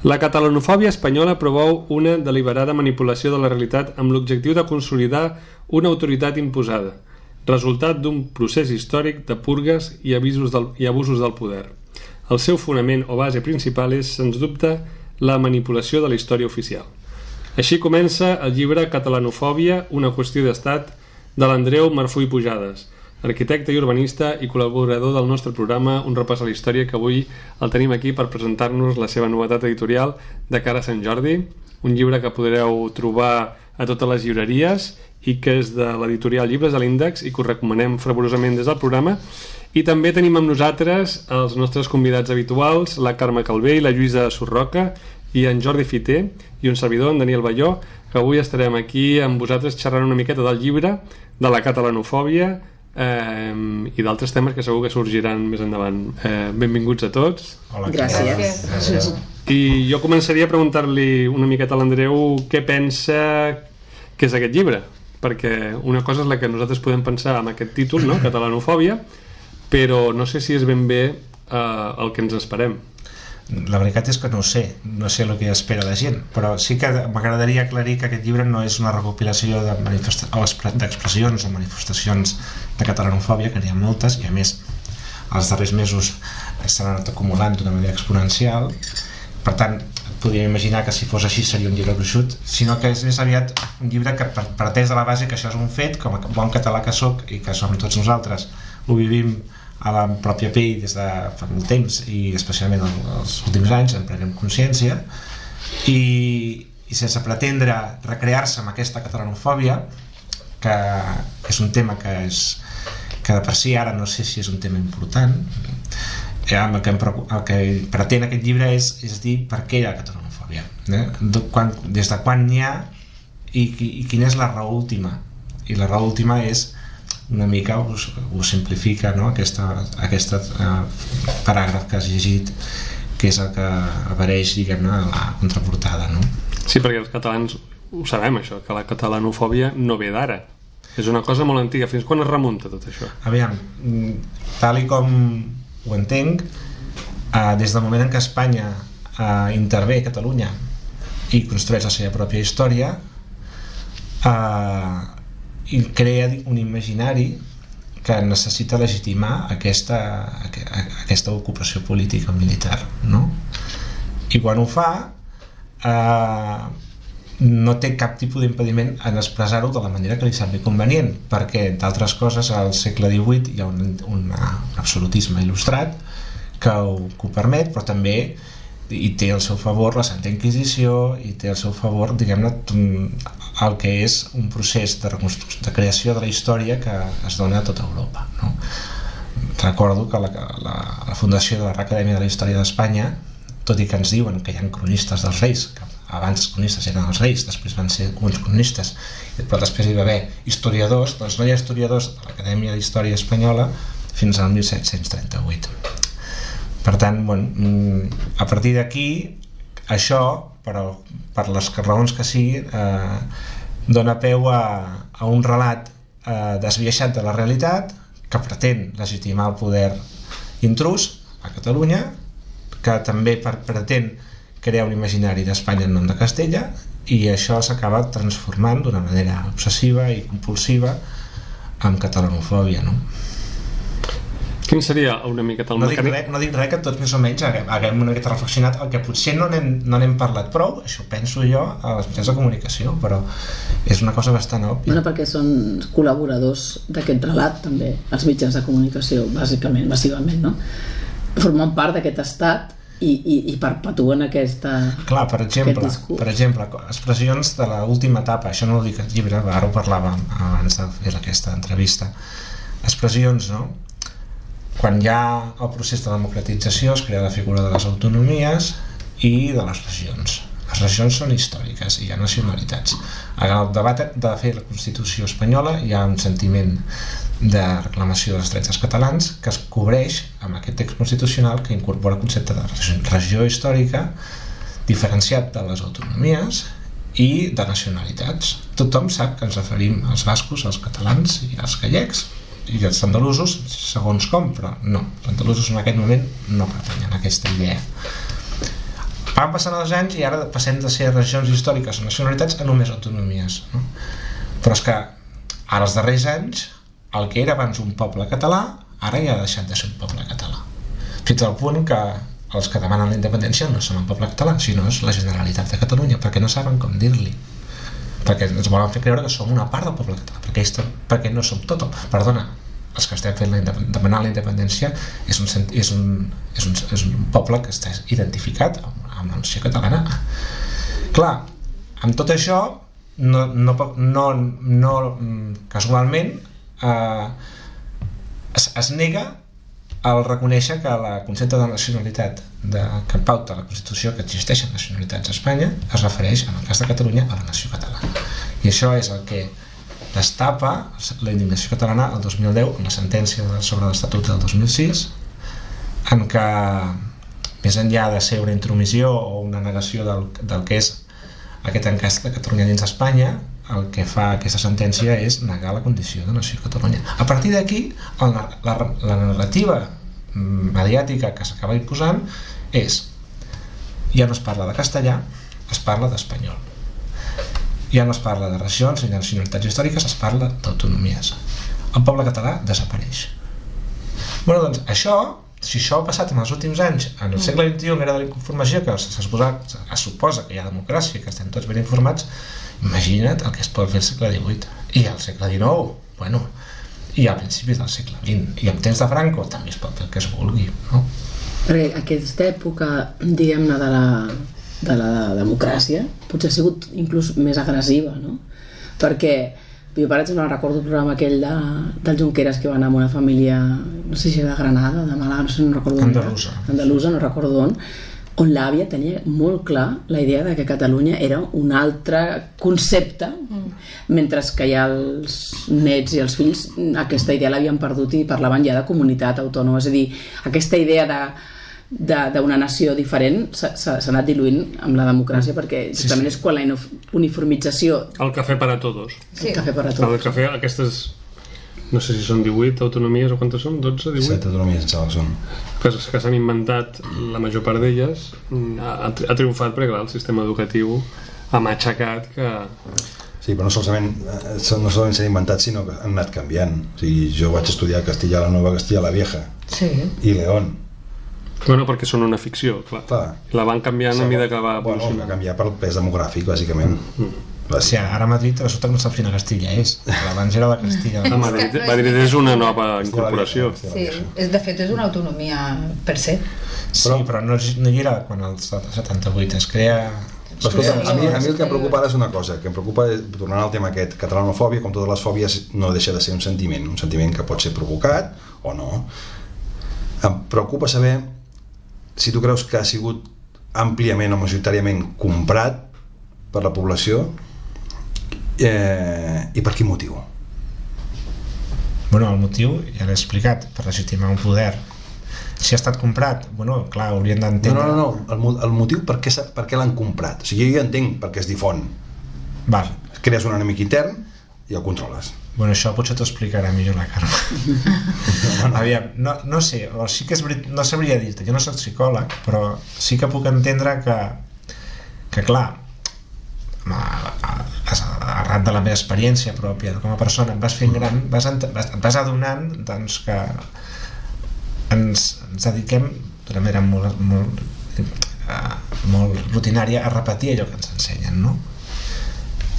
La catalanofòbia espanyola promou una deliberada manipulació de la realitat amb l'objectiu de consolidar una autoritat imposada, resultat d'un procés històric de purgues i abusos del poder. El seu fonament o base principal és, sens dubte, la manipulació de la història oficial. Així comença el llibre Catalanofòbia, una qüestió d'estat, de l'Andreu Marfull Pujades, arquitecte i urbanista i col·laborador del nostre programa Un repàs a la història, que avui el tenim aquí per presentar-nos la seva novetat editorial de cara a Sant Jordi, un llibre que podreu trobar a totes les llibreries i que és de l'editorial Llibres de l'Índex i que us recomanem fervorosament des del programa. I també tenim amb nosaltres els nostres convidats habituals, la Carme Calvé i la Lluïsa Surroca, i en Jordi Fiter i un servidor, en Daniel Balló, que avui estarem aquí amb vosaltres xerrant una miqueta del llibre, de la catalanofòbia i d'altres temes que segur que sorgiran més endavant. Benvinguts a tots. Hola, gràcies. I jo començaria a preguntar-li una miqueta a l'Andreu què pensa que és aquest llibre, perquè una cosa és la que nosaltres podem pensar amb aquest títol, no? Catalanofòbia, però no sé si és ben bé el que ens esperem. La veritat és que no sé el que espera la gent, però sí que m'agradaria aclarir que aquest llibre no és una recopilació d'expressions o manifestacions de catalanofòbia, que n'hi ha moltes, i a més els darrers mesos s'han anat acumulant d'una manera exponencial. Per tant, podríem imaginar que si fos així seria un llibre gruixut, sinó que és més aviat un llibre que parteix de la base que això és un fet, com a bon català que soc i que som tots nosaltres, ho vivim a la pròpia pell des de fa molt temps i especialment els últims anys en prenem consciència i sense pretendre recrear-se amb aquesta catalanofòbia, que és un tema que de per si ara no sé si és un tema important. El que pretén aquest llibre és dir per què hi ha catalanofòbia, des de quan n'hi ha i quina és la raó última. I la raó última és una mica, ho simplifica, no? Aquest paràgraf que has llegit, que és el que apareix, diguem-ne, a la contraportada, no? Sí, perquè els catalans ho sabem, això, que la catalanofòbia no ve d'ara. És una cosa molt antiga. Fins quan es remunta tot això? Aviam, tal i com ho entenc, des del moment en què Espanya intervé a Catalunya i construeix la seva pròpia història, i crea un imaginari que necessita legitimar aquesta ocupació política militar, no? I quan ho fa no té cap tipus d'impediment en expressar-ho de la manera que li sembli convenient, perquè d'altres coses al segle XVIII hi ha un absolutisme il·lustrat que ho permet, però també hi té al seu favor la Santa Inquisició i té al seu favor, diguem-ne, el que és un procés de creació de la història que es dona a tota Europa, no? Recordo que la fundació de la Acadèmia de la Història d'Espanya, tot i que ens diuen que hi ha cronistes dels reis, que abans els cronistes eren els reis, després van ser uns cronistes, però després hi va haver historiadors, doncs no hi ha historiadors de l'Acadèmia d'Història Espanyola fins al 1738. Per tant, a partir d'aquí, això, però per les raons que sigui, dona peu a un relat desviaixat de la realitat que pretén legitimar el poder intrús a Catalunya, que també pretén crear un imaginari d'Espanya en nom de Castella, i això s'acaba transformant d'una manera obsessiva i compulsiva amb catalanofòbia, no? Quin seria una miqueta el mecànic? No dic res, que tots més o menys haguem una miqueta reflexionat, el que potser no n'hem parlat prou, això penso jo, a les mitjans de comunicació, però és una cosa bastant òbvia. Bueno, perquè són col·laboradors d'aquest relat també, els mitjans de comunicació, bàsicament, massivament, no? Formen part d'aquest estat i perpetuen aquest discurs. Clar, per exemple, expressions de l'última etapa, això no ho dic al llibre, ara ho parlàvem abans de fer aquesta entrevista, expressions, no? Quan hi ha el procés de democratització es crea la figura de les autonomies i de les regions. Les regions són històriques i hi ha nacionalitats. En el debat de fer la Constitució espanyola hi ha un sentiment de reclamació dels drets dels catalans que es cobreix amb aquest text constitucional que incorpora el concepte de regió històrica diferenciat de les autonomies i de nacionalitats. Tothom sap que ens referim als bascos, als catalans i als gallecs i els andalusos segons com, però no, els andalusos en aquest moment no pertanyen a aquesta idea. van passant els anys i ara passem de ser regions històriques o nacionalitats a només autonomies, no? Però és que ara els darrers anys el que era abans un poble català ara ja ha deixat de ser un poble català, fins al punt que els que demanen la independència no són el poble català, sinó és la Generalitat de Catalunya, perquè no saben com dir-li, perquè ens volen fer creure que som una part del poble català, perquè no som tot perdona, els que estem fent demanant la independència és un poble que està identificat amb la nació catalana. Clar, amb tot això no casualment es nega al reconèixer que el concepte de nacionalitat que pauta la Constitució, que existeixen nacionalitats a Espanya, es refereix, en el cas de Catalunya, a la nació catalana. I això és el que destapa la indignació catalana el 2010 en la sentència sobre l'Estatut del 2006, en què, més enllà de ser una intromissió o una negació del que és aquest encast de Catalunya dins d'Espanya, el que fa aquesta sentència és negar la condició de nació de Catalunya. A partir d'aquí, la narrativa mediàtica que s'acaba imposant és: ja no es parla de castellà, es parla d'espanyol. Ja no es parla de regions ni de nacionalitats històriques, es parla d'autonomies. El poble català desapareix. Bueno, doncs si això ha passat en els últims anys, en el segle XXI, era de la informació, que es suposa que hi ha democràcia, que estem tots ben informats, imagina't el que es pot fer al segle XVIII i al segle XIX, bueno, i a principis del segle XX, i en temps de Franco també es pot fer el que es vulgui, no? Perquè aquesta època, diguem-ne, de la democràcia potser ha sigut inclús més agressiva, no? Perquè jo, per exemple, recordo el programa aquell del Junqueras, que va anar amb una família, no sé si era de Granada, de Màlaga, no sé, no recordo Andalusa, no recordo on l'àvia tenia molt clar la idea de que Catalunya era un altre concepte, mentre que ja els nets i els fills aquesta idea l'havien perdut i parlaven ja de comunitat autònoma. És a dir, aquesta idea d'una nació diferent s'ha anat diluint amb la democràcia, perquè justament és quan la uniformització... El cafè para todos. El cafè para todos. El cafè, aquestes... no sé si són 18 autonomies o quantes són, 12, 18? 7 autonomies, em sembla que són. Que s'han inventat, la major part d'elles, ha triomfat perquè el sistema educatiu ha matxacat que... Sí, però no solament s'han inventat, sinó que han anat canviant. O sigui, jo vaig estudiar Castilla la Nova, Castilla la Vieja i León. Bueno, perquè són una ficció, clar. La van canviant a mesura que va evolucionar. Bueno, va canviar pel pes demogràfic, bàsicament. Sí, ara Madrid resulta que no sap quina Castilla és. Abans era la Castilla. Madrid és una nova incorporació. Sí, de fet és una autonomia per se. Sí, però no hi era quan el 78 es crea... Però escolta, a mi el que em preocupa ara és una cosa, que em preocupa, tornant al tema aquest, catalanofòbia, com totes les fòbies, no deixa de ser un sentiment que pot ser provocat o no. Em preocupa saber si tu creus que ha sigut àmpliament o majoritàriament comprat per la població i per quin motiu? Bueno, el motiu ja l'he explicat, per legitimar un poder. Si ha estat comprat, bueno, clar, hauríem d'entendre... No, el motiu per què l'han comprat. O sigui, jo ja entenc per què es difon. Val. Crees un enemic intern i el controles. Bueno, això potser t'ho explicarà millor la Carme. Aviam, no sé, o sí que és no sabria dir-te, jo no soc psicòleg, però sí que puc entendre que clar, arran de la meva experiència pròpia com a persona, et vas fent gran, et vas adonant doncs, que ens dediquem d'una manera molt rutinària a repetir allò que ens ensenyen, no?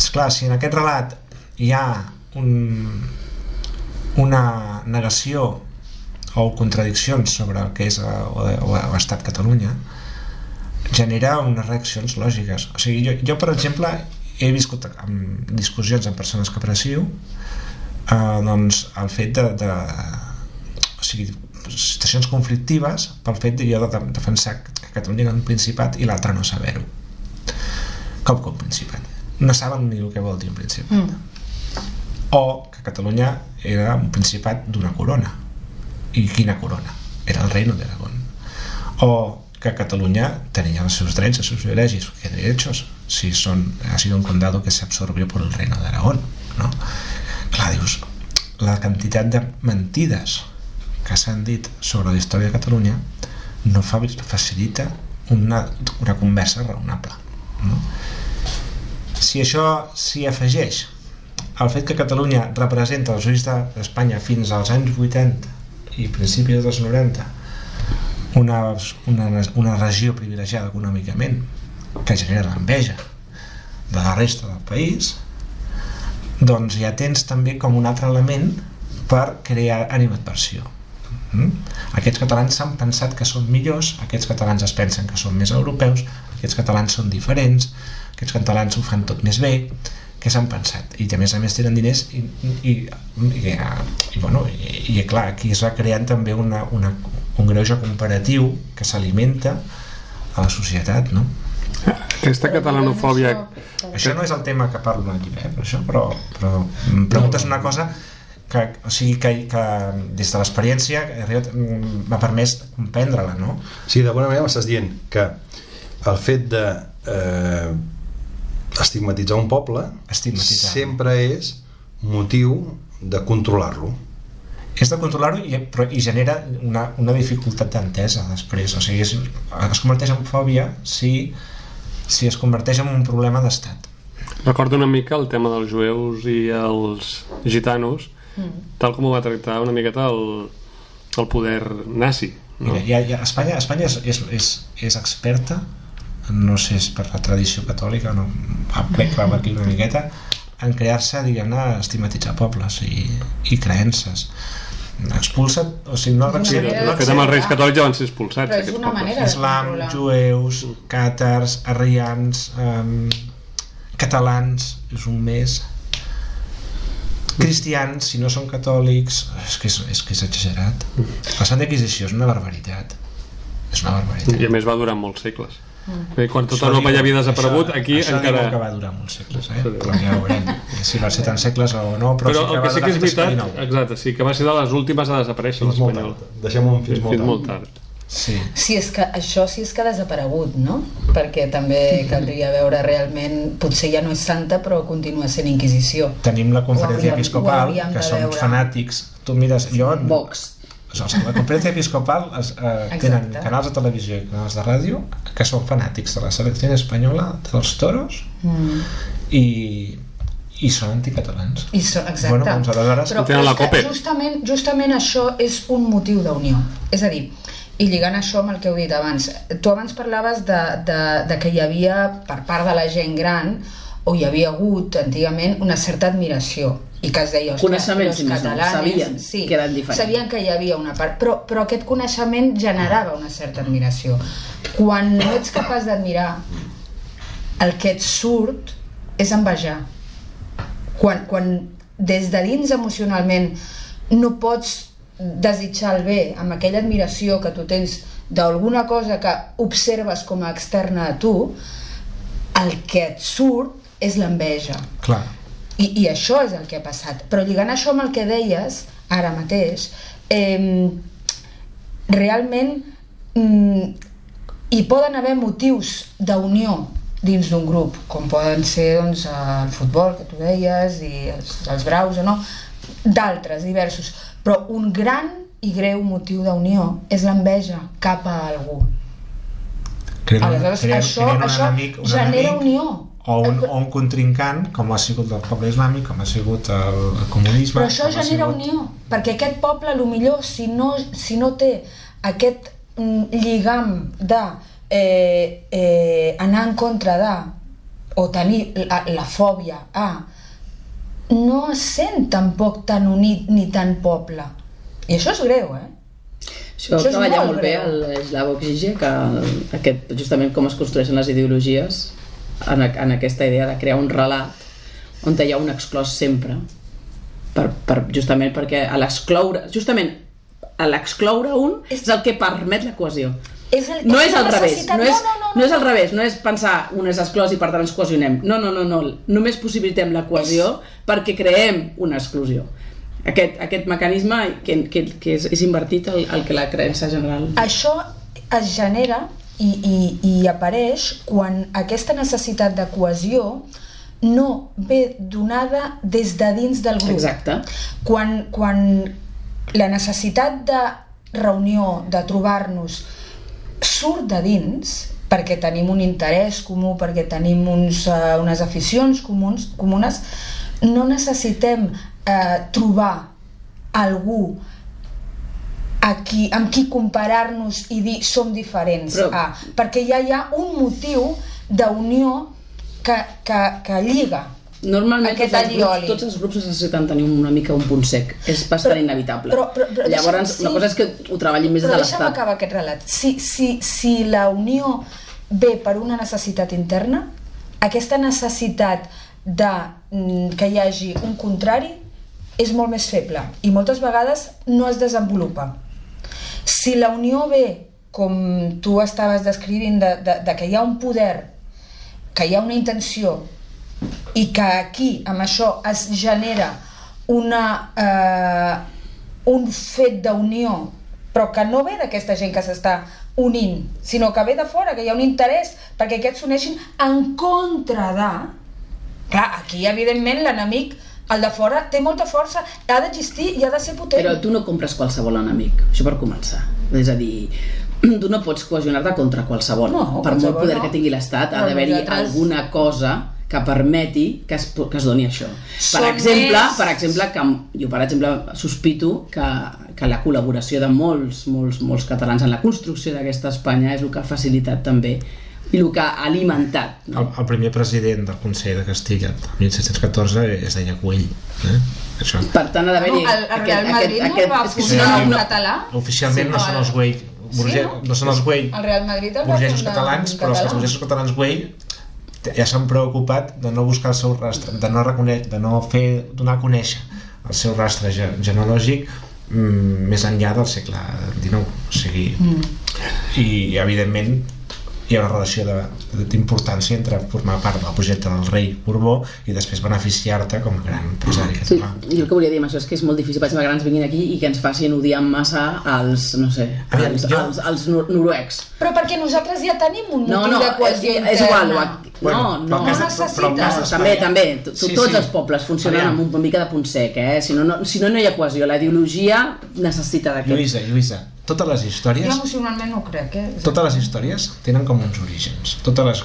Esclar, si en aquest relat hi ha una negació o contradiccions sobre el que és l'estat Catalunya, genera unes reaccions lògiques. O sigui, jo per exemple, he viscut en discussions amb persones que aprecio, doncs el fet o sigui, situacions conflictives pel fet de defensar que Catalunya era un principat i l'altre no saber-ho. Com que un principat? No saben ni el que vol dir un principat. O que Catalunya era un principat d'una corona. I quina corona? Era el Reino de Aragón. O que Catalunya tenia els seus drets, els seus privilegis. ¿Qué derechos? Si ha sido un condado que se absorbió por el Reino de Aragón, ¿no? Clar, dius, la quantitat de mentides que s'han dit sobre la història de Catalunya no facilita una conversa raonable, no? Si això s'hi afegeix el fet que Catalunya representa els ulls d'Espanya fins als anys 80 i principis dels 90 una regió privilegiada econòmicament que genera l'enveja de la resta del país, doncs ja tens també com un altre element per crear animadversió. Aquests catalans s'han pensat que són millors, aquests catalans es pensen que són més europeus, aquests catalans són diferents, aquests catalans ho fan tot més bé, què s'han pensat? I a més tenen diners i clar, aquí es va creant també un greuge comparatiu que s'alimenta a la societat, no? Aquesta catalanofòbia... Això no és el tema que parlo en el llibre, però em preguntes una cosa que des de l'experiència m'ha permès comprendre-la, no? Sí, d'alguna manera m'estàs dient que el fet de estigmatitzar un poble sempre és motiu de controlar-lo. És de controlar-ho i genera una dificultat d'entesa després, o sigui, es converteix en fòbia si es converteix en un problema d'estat. Recordo una mica el tema dels jueus i els gitanos, tal com ho va tractar una miqueta el poder nazi, no? Mira, Espanya és experta, no sé, és per la tradició catòlica, no, crec que va aquí una miqueta, en crear-se, diguem-ne, estigmatitzar pobles i creences. Expulsa, o sigui, no de fet amb els reis catòlics ja van ser expulsats, però és una manera de Islam, jueus, càtars, arrians, catalans, és un mes, cristians, si no són catòlics, és que és exagerat. La Santa Inquisició és una barbaritat. I a més va durar molts segles. Quan tota Europa ja havia desaparegut, aquí això encara... Això diu que va durar molts segles, però ja ho veurem si va ser tant segles o no, però sí que el que sí que és veritat, exacte, sí que va ser de les últimes a desaparèixer l'espanyol. Deixem-ho fins molt tard. Sí. Sí, és que això sí és que ha desaparegut, no? Perquè també caldria veure realment, potser ja no és santa però continua sent Inquisició. Tenim la Conferència Episcopal, que són fanàtics. Tu mires, Vox. La Conferència Episcopal tenen canals de televisió i canals de ràdio que són fanàtics de la selecció espanyola, dels toros, i són anticatalans. Exacte. Bueno, doncs aleshores... Però justament això és un motiu d'unió. És a dir, i lligant això amb el que heu dit abans, tu abans parlaves de que hi havia, per part de la gent gran, o hi havia hagut antigament una certa admiració i que es deia, coneixement, si més no, sabien que eren diferents, sabien que hi havia una part, però aquest coneixement generava una certa admiració. Quan no ets capaç d'admirar, el que et surt és envejar. Quan des de dins emocionalment no pots desitjar el bé amb aquella admiració que tu tens d'alguna cosa que observes com a externa a tu, el que et surt és l'enveja. Clar. I això és el que ha passat. Però lligant això amb el que deies ara mateix, realment hi poden haver motius d'unió dins d'un grup, com poden ser doncs, el futbol, que tu deies, i els braus o no, d'altres, diversos. Però un gran i greu motiu d'unió és l'enveja cap a algú. Aleshores, això genera unió. O un contrincant, com ha sigut el poble islàmic, com ha sigut el comunisme. Però això genera unió, perquè aquest poble, potser, si no té aquest lligam de anar en contra de, o tenir la fòbia a, no es sent tampoc tan unit ni tan poble. I això és greu, Això treballa molt bé l'Slavoj Žižek, justament com es construeixen les ideologies en aquesta idea de crear un relat on hi ha un exclòs sempre, justament perquè justament l'excloure un és el que permet la cohesió. No és al revés, no és al revés, no és pensar un és exclòs i per tant ens cohesionem. No, només possibilitem la cohesió perquè creem una exclusió. Aquest mecanisme que és invertit el que la creença general. Això es genera i apareix quan aquesta necessitat de cohesió no ve donada des de dins del grup. Exacte. Quan la necessitat de reunió, de trobar-nos, surt de dins, perquè tenim un interès comú, perquè tenim unes aficions comunes, no necessitem trobar algú amb qui comparar-nos i dir som diferents, perquè ja hi ha un motiu d'unió que lliga. Normalment tots els grups necessiten tenir una mica un punt sec, és bastant inevitable. Llavors, una cosa és que ho treballin més de l'Estat. Però deixa'm acabar aquest relat. Si la unió ve per una necessitat interna, aquesta necessitat que hi hagi un contrari és molt més feble i moltes vegades no es desenvolupa. Si la unió ve, com tu estaves descrivint, de que hi ha un poder, que hi ha una intenció i que aquí, amb això, es genera un fet d'unió, però que no ve d'aquesta gent que s'està unint, sinó que ve de fora, que hi ha un interès perquè aquests s'uneixin en contra de... Clar, aquí, evidentment, l'enemic, el de fora, té molta força, ha d'existir i ha de ser potent. Però tu no compres qualsevol enemic, això per començar. És a dir, tu no pots cohesionar-te contra qualsevol. Per molt poder que tingui l'Estat, ha d'haver-hi alguna cosa que permeti que es doni això. Per exemple, jo per exemple sospito que la col·laboració de molts catalans en la construcció d'aquesta Espanya és el que ha facilitat també i el que ha alimentat. El primer president del Consell de Castilla el 1714 es deia Güell. Per tant, ha d'haver-hi... El Real Madrid no va fundar en català? Oficialment no són els Güell. No són els Güell burgesos catalans, però els burgesos catalans Güell ja s'han preocupat de no buscar el seu rastre, de no donar a conèixer el seu rastre genealògic més enllà del segle XIX. O sigui, i evidentment hi ha una relació d'importància entre formar part del projecte del rei Borbó i després beneficiar-te com a gran empresari català. Sí, jo el que volia dir amb això és que és molt difícil, per exemple, que grans vinguin aquí i que ens facin odiar massa els noruecs. Però perquè nosaltres ja tenim un motiu de cohesió interna. És igual, no necessites. També, tots els pobles funcionen amb una mica de punt sec, si no hi ha cohesió, la ideologia necessita d'aquest. Lluïsa, totes les històries... Jo emocionalment no ho crec, Totes les històries tenen com uns orígens. Totes les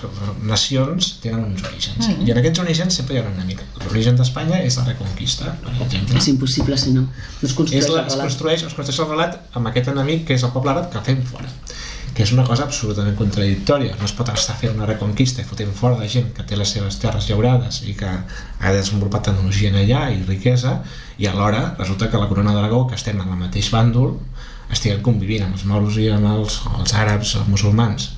nacions tenen uns orígens. I en aquests orígens sempre hi ha un enemic. L'origen d'Espanya és la Reconquista, per exemple. És impossible, si no. Es construeix el relat amb aquest enemic que és el poble àrab que fem fora. Que és una cosa absolutament contradictòria. No es pot estar fent una reconquista i fotent fora de gent que té les seves terres llaurades i que ha desenvolupat tecnologia en allà i riquesa, i alhora resulta que la corona d'Aragó, que estem en el mateix bàndol, estiguem convivint amb els moros i amb els àrabs, els musulmans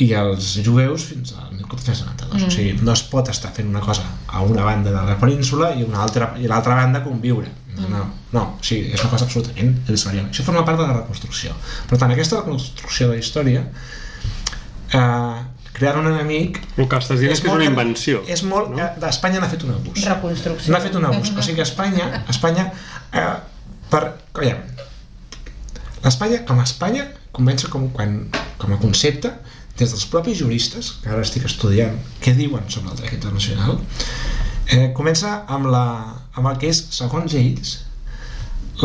i els jueus fins al 1492. O sigui, no es pot estar fent una cosa a una banda de la península i l'altra banda conviure. No, o sigui, és una cosa absolutament històrica. Això forma part de la reconstrucció. Per tant, aquesta reconstrucció de la història, crear un enemic... El que estàs dient és que és una invenció. Espanya n'ha fet un abús. Reconstrucció. N'ha fet un abús. O sigui, Espanya com a Espanya comença com a concepte des dels propis juristes, que ara estic estudiant què diuen sobre el dret internacional, comença amb el que és, segons ells,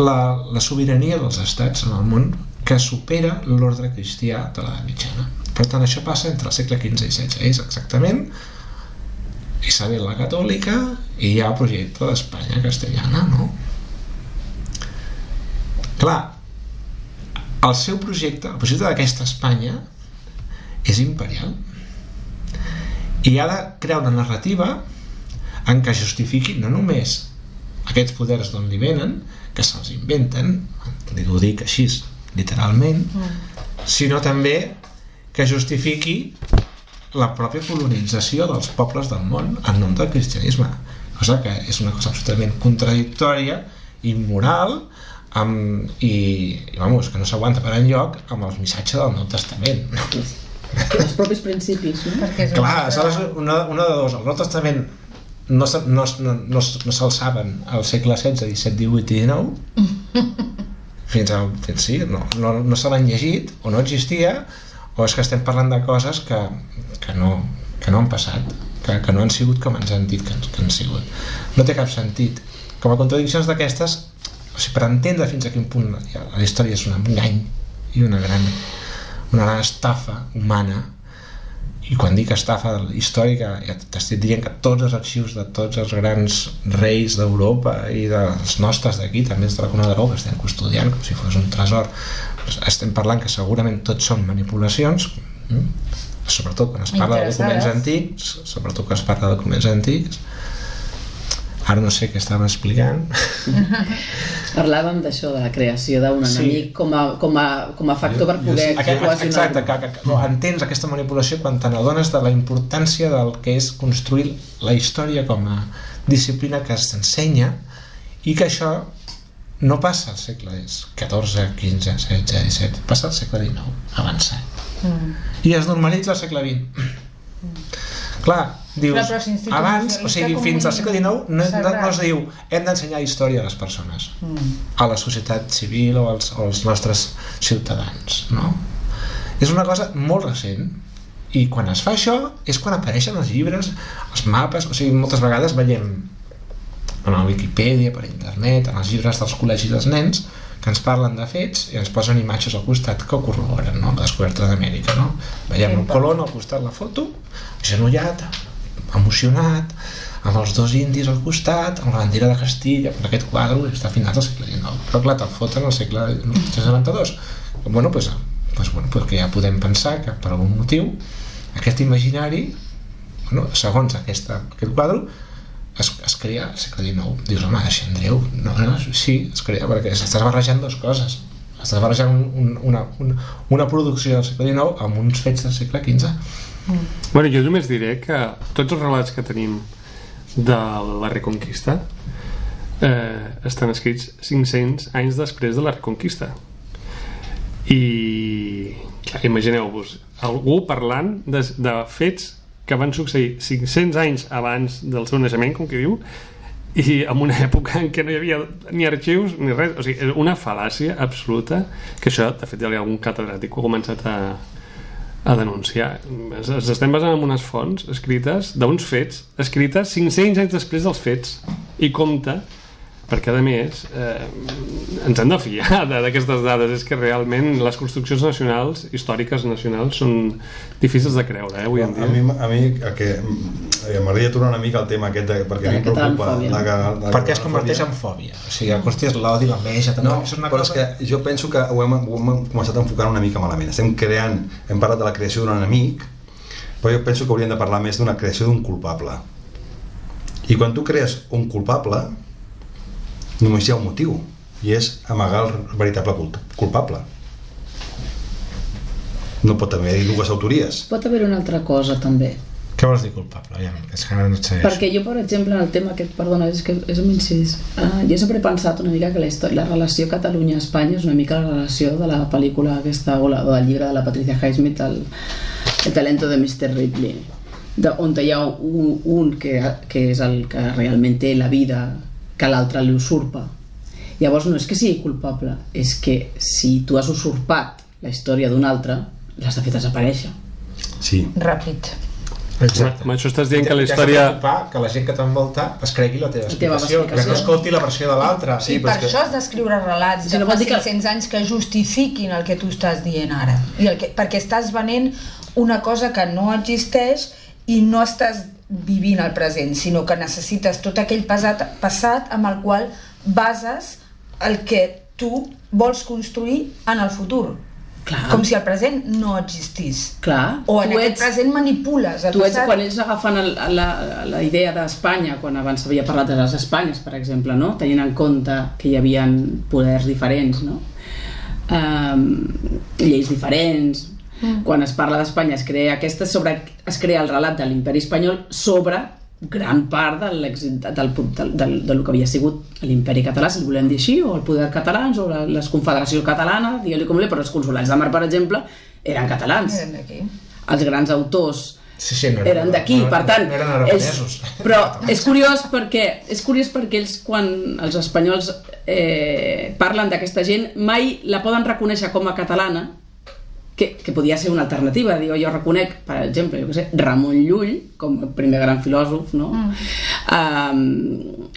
la sobirania dels estats en el món que supera l'ordre cristià de l'edat mitjana. Per tant, això passa entre el segle XV i XVI. És exactament Isabel la Catòlica i hi ha el projecte d'Espanya castellana, no? Clar, el seu projecte, el projecte d'aquesta Espanya és imperial i ha de crear una narrativa en què justifiqui no només aquests poders d'on li venen, que se'ls inventen, ho dic així literalment, sinó també que justifiqui la pròpia colonització dels pobles del món en nom del cristianisme, cosa que és una cosa absolutament contradictòria, immoral, que no s'aguanta per enlloc amb el missatge del Nou Testament. Els propis principis, no? Clar, aleshores una de dos, el Nou Testament no se'l saben al segle XVI, XVII, XVIII i XIX, no se l'han llegit o no existia, o és que estem parlant de coses que no han passat, que no han sigut com ens han dit que han sigut. No té cap sentit. Com a contradiccions d'aquestes, per entendre fins a quin punt la història és un engany i una gran estafa humana, i quan dic estafa històrica ja t'estic dient que tots els arxius de tots els grans reis d'Europa i dels nostres d'aquí, també els de la Corona d'Aragó, que estem custodiant com si fos un tresor, estem parlant que segurament tots són manipulacions, sobretot quan es parla de documents antics. Ara no sé què estàvem explicant. Parlàvem d'això, de la creació d'un enemic com a factor per poder cohesionar. Exacte, que entens aquesta manipulació quan te n'adones de la importància del que és construir la història com a disciplina que s'ensenya, i que això no passa al segle XIV, XV, XVI, XVII, passa al segle XIX, avançat. I es normalitza al segle XX. Clar, dius, abans, o sigui, fins al segle XIX no es diu hem d'ensenyar història a les persones, a la societat civil o als nostres ciutadans, no? És una cosa molt recent, i quan es fa això és quan apareixen els llibres, els mapes, o sigui, moltes vegades veiem a la Wikipedia, per internet, en els llibres dels col·legis dels nens, que ens parlen de fets i ens posen imatges al costat que ho corroboren, no? La descoberta d'Amèrica, no? Veiem un Colón al costat la foto, agenollat, emocionat, amb els dos indis al costat, amb la bandera de Castilla. Aquest quadre està finat al segle XIX, però clar, te'l foten al segle 1972. Bueno, pues que ja podem pensar que per algun motiu aquest imaginari, segons aquest quadre, es crea al segle XIX. Dius, home, així, Andreu, no, sí, es crea perquè estàs barrejant dues coses. Estàs barrejant una producció del segle XIX amb uns fets del segle XV. Bueno, jo només diré que tots els relats que tenim de la Reconquista estan escrits 500 anys després de la Reconquista. I clar, imagineu-vos algú parlant de fets que van succeir 500 anys abans del seu naixement, com que diu, i en una època en què no hi havia ni arxius ni res. O sigui, és una fal·làcia absoluta, que això, de fet, ja hi ha algun catedràtic que ha començat a denunciar. Ens estem basant en unes fonts escrites d'uns fets, escrites 500 anys després dels fets, i compte, perquè a més ens hem de fiar d'aquestes dades. És que realment les construccions nacionals, històriques nacionals, són difícils de creure, avui en dia. A mi m'agradaria tornar una mica al tema aquest perquè a mi em preocupa per què es converteix en fòbia. O sigui, el qüestió és l'odi, l'enveja, no, però és que jo penso que ho hem començat a enfocar una mica malament. Hem parlat de la creació d'un enemic, però jo penso que hauríem de parlar més d'una creació d'un culpable. I quan tu crees un culpable, només hi ha un motiu, i és amagar el veritable culpable. No pot haver dues autories. Pot haver una altra cosa també. Què vols dir culpable? És que no et segueix. Perquè jo, per exemple, en el tema aquest, perdona, és un incís, jo sempre he pensat una mica que la relació Catalunya-Espanya és una mica la relació de la pel·lícula aquesta, o del llibre de la Patricia Highsmith, El talento de Mr. Ripley, on hi ha un que és el que realment té la vida que l'altre li usurpa. Llavors no és que sigui culpable, és que si tu has usurpat la història d'un altre, l'has de fer desaparèixer. Sí. Ràpid. Exacte. Amb això estàs dient que la història... que la gent que t'envolta es cregui la teva explicació, que no escolti la versió de l'altre. I per això has d'escriure relats de fa 500 anys que justifiquin el que tu estàs dient ara. Perquè estàs venent una cosa que no existeix i no estàs vivint el present, sinó que necessites tot aquell passat amb el qual bases el que tu vols construir en el futur. Clar. Com si el present no existís. Clar. O en aquest present manipules el passat. Quan ells agafen la idea d'Espanya, quan abans s'havia parlat de les Espanyes, per exemple, no? Tenint en compte que hi havia poders diferents, no? Lleis diferents. Quan es parla d'Espanya es crea el relat de l'imperi espanyol sobre gran part del que havia sigut l'imperi català, si el volem dir així, o el poder català, o les confederacions catalanes, digue-li com li, però els consolats de mar, per exemple, eren catalans. Eren d'aquí. Els grans autors eren d'aquí, per tant, no eren aragonesos. Però és curiós perquè ells, quan els espanyols parlen d'aquesta gent, mai la poden reconèixer com a catalana, que podia ser una alternativa. Jo reconec, per exemple, Ramon Llull com a primer gran filòsof, no?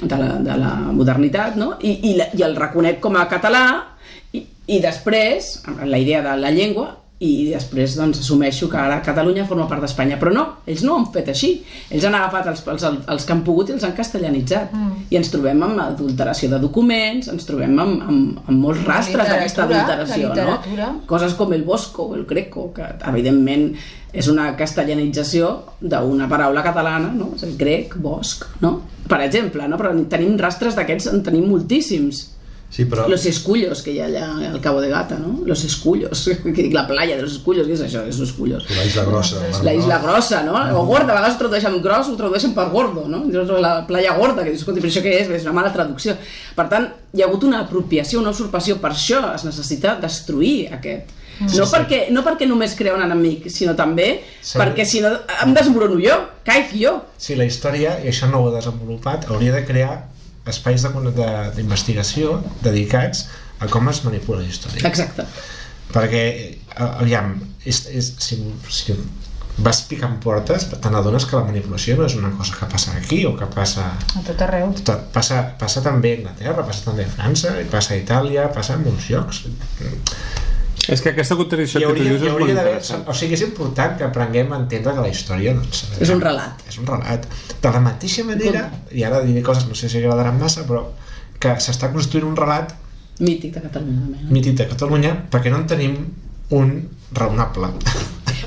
de la modernitat, no? I el reconec com a català, i després, la idea de la llengua, i després doncs, assumeixo que ara Catalunya forma part d'Espanya, però no, ells no ho han fet així, ells han agafat els que han pogut i els han castellanitzat i ens trobem amb adulteració de documents, ens trobem amb molts rastres d'aquesta adulteració, no? Coses com el Bosco o el Greco, que evidentment és una castellanització d'una paraula catalana, no? És el grec, bosc, no? Per exemple, no? Però tenim rastres d'aquests, en tenim moltíssims. Sí, però... Los Escullos, que hi ha allà al Cabo de Gata, no? Los Escullos, la playa de los Escullos, què és això, los Escullos? La Isla Grossa. La Isla Grossa, no? O gorda, a vegades ho tradueixen gros, ho tradueixen per gordo, no? La playa gorda, que dius, escolta, però això què és? És una mala traducció. Per tant, hi ha hagut una apropiació, una usurpació, per això es necessita destruir aquest. No perquè només crea un enemic, sinó també perquè si no em desmorono jo, caic jo. Sí, la història, i això no ho he desenvolupat, hauria de crear espais d'investigació dedicats a com es manipula la història. Exacte. Perquè, aviam, si vas picant portes, te n'adones que la manipulació no és una cosa que passa aquí o que passa... A tot arreu. Passa també a Anglaterra, passa també a França, passa a Itàlia, passa a molts llocs. És que aquesta contradicció que tu dius és molt interessant. O sigui, és important que aprenguem a entendre que la història doncs, és un relat. És un relat. De la mateixa manera, i ara diré coses, no sé si agradaran massa, però que s'està construint un relat mític de Catalunya. Mític de Catalunya, perquè no en tenim un raonable.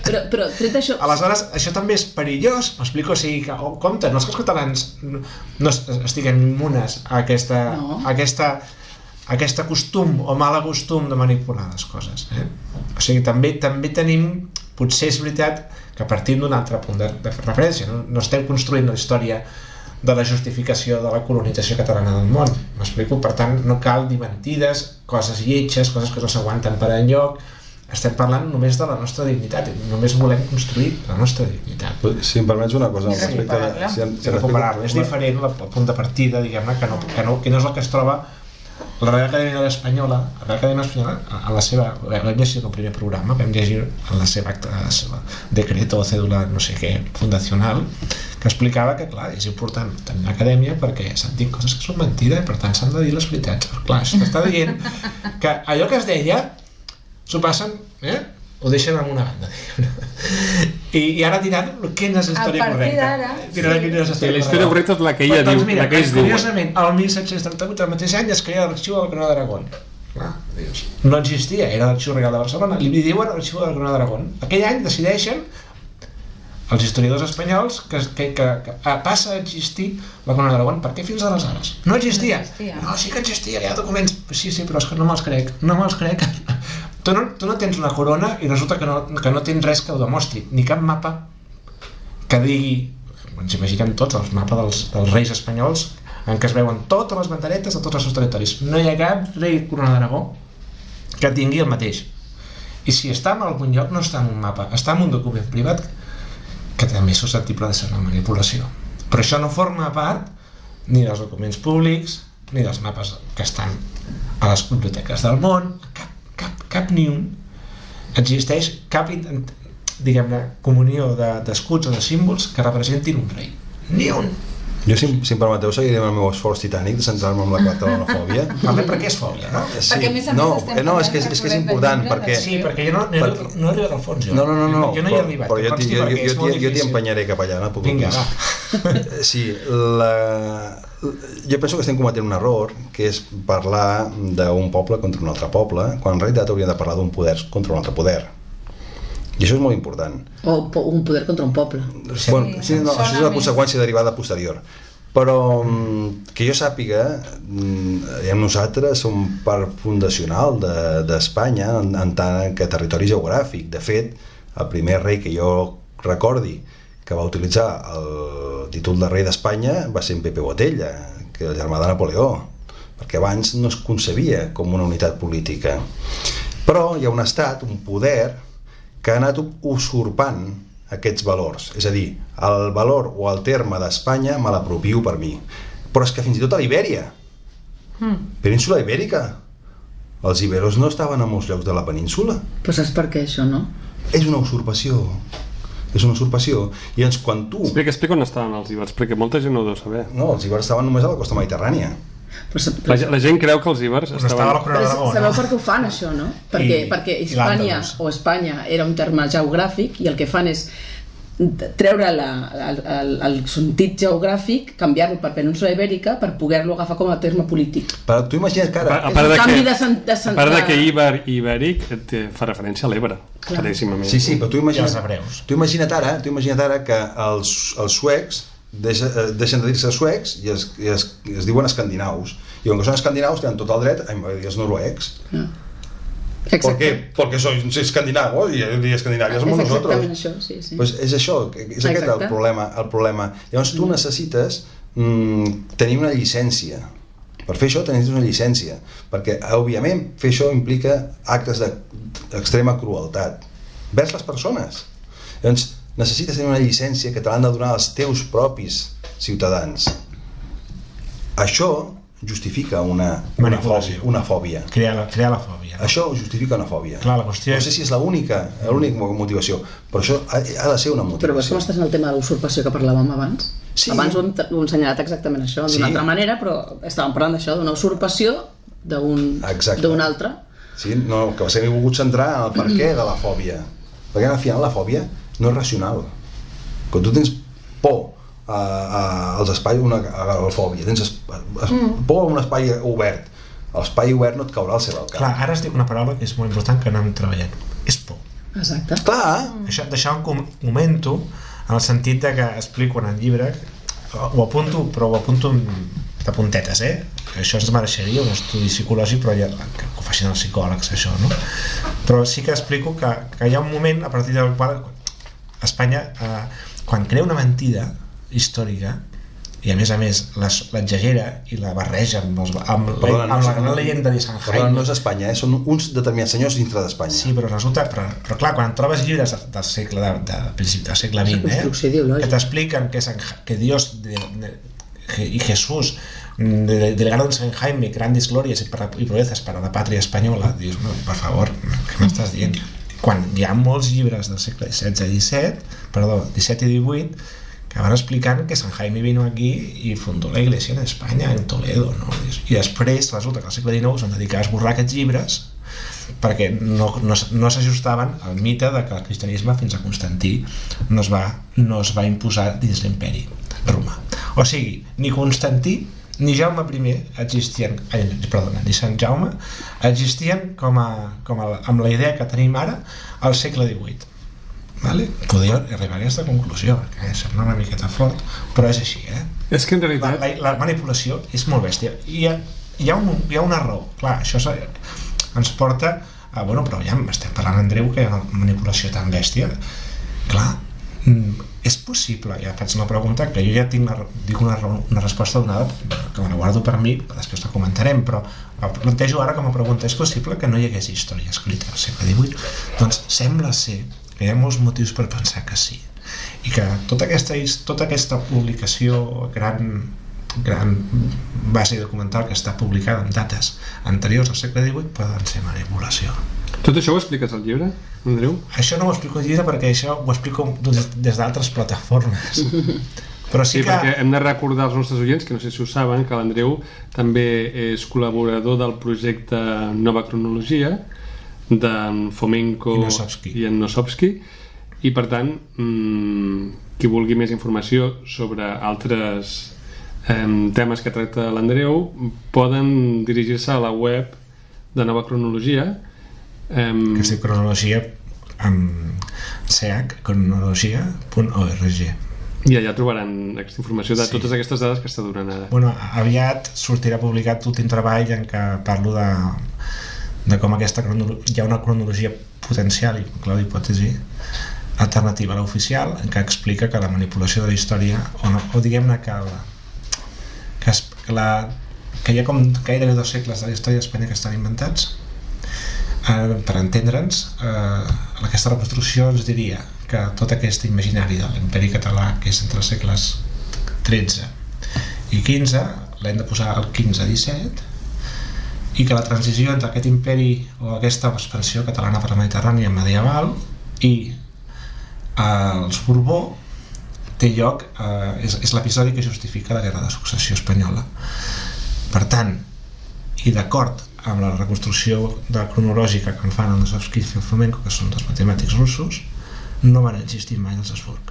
Però tret d'això... Aleshores, això també és perillós, m'explico, o sigui, que, compte, no és que els catalans no estiguem immunes a aquest costum o mal costum de manipular les coses. O sigui, també tenim, potser és veritat que partim d'un altre punt de referència, no estem construint la història de la justificació de la colonització catalana del món, m'explico? Per tant, no cal dir mentides, coses lletges, coses que no s'aguanten per enlloc. Estem parlant només de la nostra dignitat, només volem construir la nostra dignitat. Si em permets una cosa, recuperar-la. És diferent el punt de partida, diguem-ne, que no és el que es troba la Real Acadèmia Espanyola. La Real Acadèmia Espanyola, a la seva, vam llegir el primer programa, vam llegir en la seva decreto o cèdula no sé què fundacional, que explicava que, clar, és important tenir l'acadèmia perquè s'han dit coses que són mentides, per tant s'han de dir les veritats. Clar, s'està dient que allò que es deia s'ho passen, ho deixen en una banda, i ara diran què és la història correcta. La història correcta és la que ella diu, la que ells diuen. Curiosament, el 1738, el mateix any, es crea l'Arxiu de la Corona d'Aragón. No existia, era l'Arxiu Real de Barcelona, li diuen l'Arxiu de la Corona d'Aragón. Aquell any decideixen els historiadors espanyols que passa a existir la Corona d'Aragón. Per què fins aleshores? No existia. No, sí que existia, hi ha documents. Sí, però és que no me'ls crec. Tu no tens una corona i resulta que no tens res que ho demostri, ni cap mapa que digui, ens imaginem tots els mapes dels reis espanyols en què es veuen totes les banderetes de tots els seus territoris. No hi ha cap rei Corona d'Aragó que tingui el mateix. I si està en algun lloc no està en un mapa, està en un document privat que també és susceptible de ser una manipulació. Però això no forma part ni dels documents públics ni dels mapes que estan a les biblioteques del món, cap ni un. Existeix cap, diguem-ne, comunió d'escuts o de símbols que representin un rei. Ni un. Jo, si em permeteu, seguiré amb el meu esforç titànic de centrar-me en la catalanofòbia. Parlem per què és fòbia, no? Sí. Perquè a més a més no, és que és important, perquè... Sí, perquè jo no he arribat al fons, jo. No, jo no hi he arribat. Però jo t'hi empenyaré cap allà, no? Vinga, va. Sí, jo penso que estem cometent un error, que és parlar d'un poble contra un altre poble, quan en realitat hauríem de parlar d'un poder contra un altre poder. I això és molt important. O un poder contra un poble. Bueno, sí, no, això és una conseqüència derivada posterior. Però que jo sàpiga, nosaltres som part fundacional d'Espanya en tant que territori geogràfic. De fet, el primer rei que jo recordi que va utilitzar el títol de rei d'Espanya va ser en Pepe Botella, que és el germà de Napoleó, perquè abans no es concebia com una unitat política. Però hi ha un estat, un poder, que ha anat usurpant aquests valors. És a dir, el valor o el terme d'Espanya me l'apropio per mi. Però és que fins i tot a l'Ibèria, península ibèrica, els iberos no estaven a molts llocs de la península. Però saps per què això, no? És una usurpació. És una usurpació. I quan tu... Explica on estaven els ibers, perquè molta gent no ho deu saber. No, els ibers estaven només a la costa mediterrània. La gent creu que els ibers estaven... Però sabeu per què ho fan, això, no? Perquè Hispània o Espanya era un terme geogràfic i el que fan és treure el sentit geogràfic, canviar-lo per península ibèrica per poder-lo agafar com a terme polític. Però tu imagina't que ara... A part de que Iber i Ibèric fa referència a l'Ebre, claríssimament. Sí, però tu imagina't ara que els suecs deixen de dir-se suecs i es diuen escandinaus, i com que són escandinaus tenen tot el dret a invadir els noruecs. Porque sois escandinavos y Escandinavia somos nosotros. Això, sí. Pues és això, és aquest el problema. Llavors tu necessites tenir una llicència. Per fer això necessites una llicència, perquè òbviament fer això implica actes d'extrema crueltat vers les persones. Llavors necessites tenir una llicència que te l'han de donar els teus propis ciutadans. Això justifica una fòbia. Crear la fòbia. Això justifica una fòbia. Clar, la qüestió no sé si és l'única motivació, però això ha de ser una motivació. Però veus com estàs en el tema de l'usurpació que parlàvem abans? Sí. Abans ho hem assenyalat exactament això, d'una altra manera, però estàvem parlant d'això, d'una usurpació d'un altre. Sí, no, que s'hem volgut centrar en el perquè de la fòbia. Perquè al final la fòbia no és racional. Quan tu tens por als espais, a la fòbia, tens por a un espai obert, l'espai obert no et caurà al seu cap. Clar, ara es diu una paraula que és molt important que no hem treballat, és por. Exacte. Clar. D'això en comento en el sentit de que explico en el llibre, ho apunto, però ho apunto de puntetes, això es mereixeria un estudi psicològic, però ja que ho facin els psicòlegs, això, no? Però sí que explico que hi ha un moment a partir del qual Espanya, quan crea una mentida històrica, i a més l'exagera i la barreja amb la gran leyenda de Sant Jaime. No és Espanya, són uns determinats senyors dintre d'Espanya. Sí, però resulta... Però clar, quan trobes llibres del segle XX, que t'expliquen que Dios y Jesús delegaron San Jaime grandes glorias y proezas para la patria espanyola, dius, no, per favor, què m'estàs dient? Quan hi ha molts llibres del segle XVII i XVII i XVIII que van explicant que San Jaime vino aquí y fundó la iglesia en España, en Toledo, no? I després resulta que al segle XIX s'han dedicat a esborrar aquests llibres perquè no s'ajustaven al mite de que el cristianisme fins a Constantí no es va imposar dins l'imperi romà. O sigui, ni Constantí ni Jaume I existien, ni Sant Jaume existien amb la idea que tenim ara al segle XVIII. Vale? Podria arribar a aquesta conclusió, que sembla una miqueta fort, però és així, És que en realitat... La manipulació és molt bèstia. I hi ha una raó. Clar, això ens porta a... Bueno, però ja estem parlant, Andreu, que hi ha una manipulació tan bèstia. Clar, és possible, ja faig una pregunta que jo ja dic una resposta donada, que me la guardo per mi, després la comentarem, però la plantejo ara com a pregunta: és possible que no hi hagués història escrita al segle XVIII? Doncs sembla ser que hi ha molts motius per pensar que sí, i que tota aquesta publicació, gran base documental que està publicada en dates anteriors al segle XVIII, poden ser manipulació. Tot això ho expliques al llibre, Andreu? Això no ho explico al llibre perquè això ho explico des d'altres plataformes. Però sí que... perquè hem de recordar als nostres oients, que no sé si ho saben, que l'Andreu també és col·laborador del projecte Nova Cronologia, d'en Fomenko i en Nosovsky, i per tant qui vulgui més informació sobre altres temes que tracta l'Andreu poden dirigir-se a la web de Nova Cronologia, que es diu cronologia amb ch, cronologia.org, i allà trobaran informació de totes aquestes dades que està donant ara. Bueno, aviat sortirà publicat l'últim treball en què parlo de com hi ha una cronologia potencial, i la hipòtesi alternativa a l'oficial, en què explica que la manipulació de la història, o diguem-ne que hi ha com gairebé 2 segles de la història d'Espanya que estan inventats. Per entendre'ns, aquesta reconstrucció ens diria que tot aquest imaginari de l'imperi català, que és entre els segles XIII i XV, l'hem de posar al XV-XVII, i que la transició entre aquest imperi o aquesta expansió catalana per la Mediterrània medieval i els Borbó té lloc, és l'episodi que justifica la Guerra de Successió espanyola. Per tant, i d'acord amb la reconstrucció cronològica que en fan els Savskij i Fomenko, que són dos matemàtics russos, no van existir mai els Habsburg,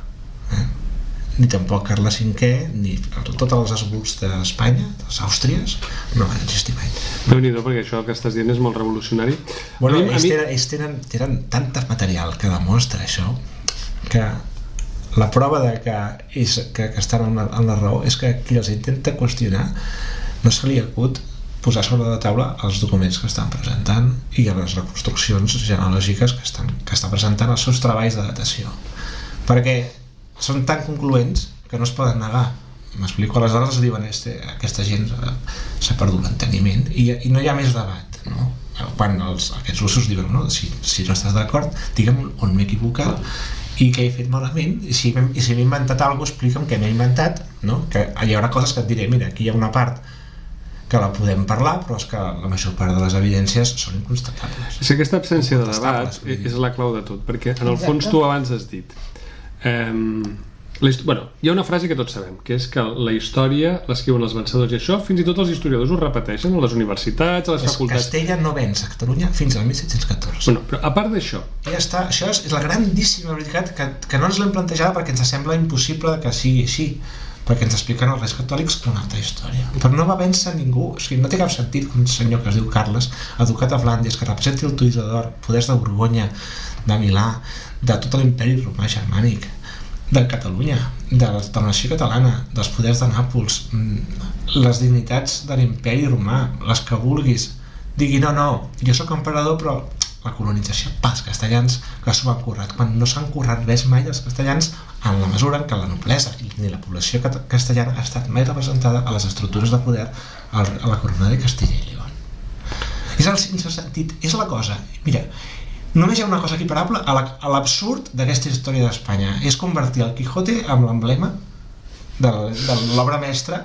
ni tampoc Carles V, ni tots els Habsburgs d'Espanya, dels Àustries, no van existir mai. Déu-n'hi-do, perquè això que estàs dient és molt revolucionari. Bueno, ells tenen tant material que demostra això, que la prova de que estan en la raó és que qui els intenta qüestionar no se li acut posar sobre la taula els documents que estan presentant i les reconstruccions genealògiques que estan presentant els seus treballs de datació, perquè són tan concloents que no es poden negar. M'explico, aleshores diuen aquesta gent s'ha perdut l'enteniment i no hi ha més debat, no? Quan aquests russos diuen no, si no estàs d'acord, digue'm on m'he equivocat i què he fet malament, i si m'he inventat alguna cosa, explica'm què m'he inventat, no? Que hi haurà coses que et diré, mira, aquí hi ha una part que la podem parlar, però és que la major part de les evidències són inconstatables. Sí, aquesta absència de debat és la clau de tot, perquè en el fons tu abans has dit hi ha una frase que tots sabem, que és que la història l'escriuen els vencedors, i això fins i tot els historiadors ho repeteixen a les universitats, a les facultats. Castella no venç a Catalunya fins al 1714. Bueno, però a part d'això, ja està, això és la grandíssima veritat que no ens l'hem plantejada perquè ens sembla impossible que sigui així, perquè ens expliquen els Reis Catòlics una altra història, però no va vèncer ningú. O sigui, no té cap sentit que un senyor que es diu Carles, educat a Flandes, que representi el Tuïsador, poders de Borgonya, de Milà, de tot l'imperi romà germànic, de Catalunya, de la nació catalana, dels poders de Nàpols, les dignitats de l'imperi romà, les que vulguis, digui no, jo sóc emperador, però la colonització pels castellans que s'ho han currat, quan no s'han currat res mai els castellans, en la mesura en què la noblesa ni la població castellana ha estat mai representada a les estructures de poder a la corona de Castilla i Lleón. És el sense sentit, és la cosa. Mira, només hi ha una cosa equiparable a l'absurd d'aquesta història d'Espanya, és convertir el Quijote en l'emblema de l'obra mestra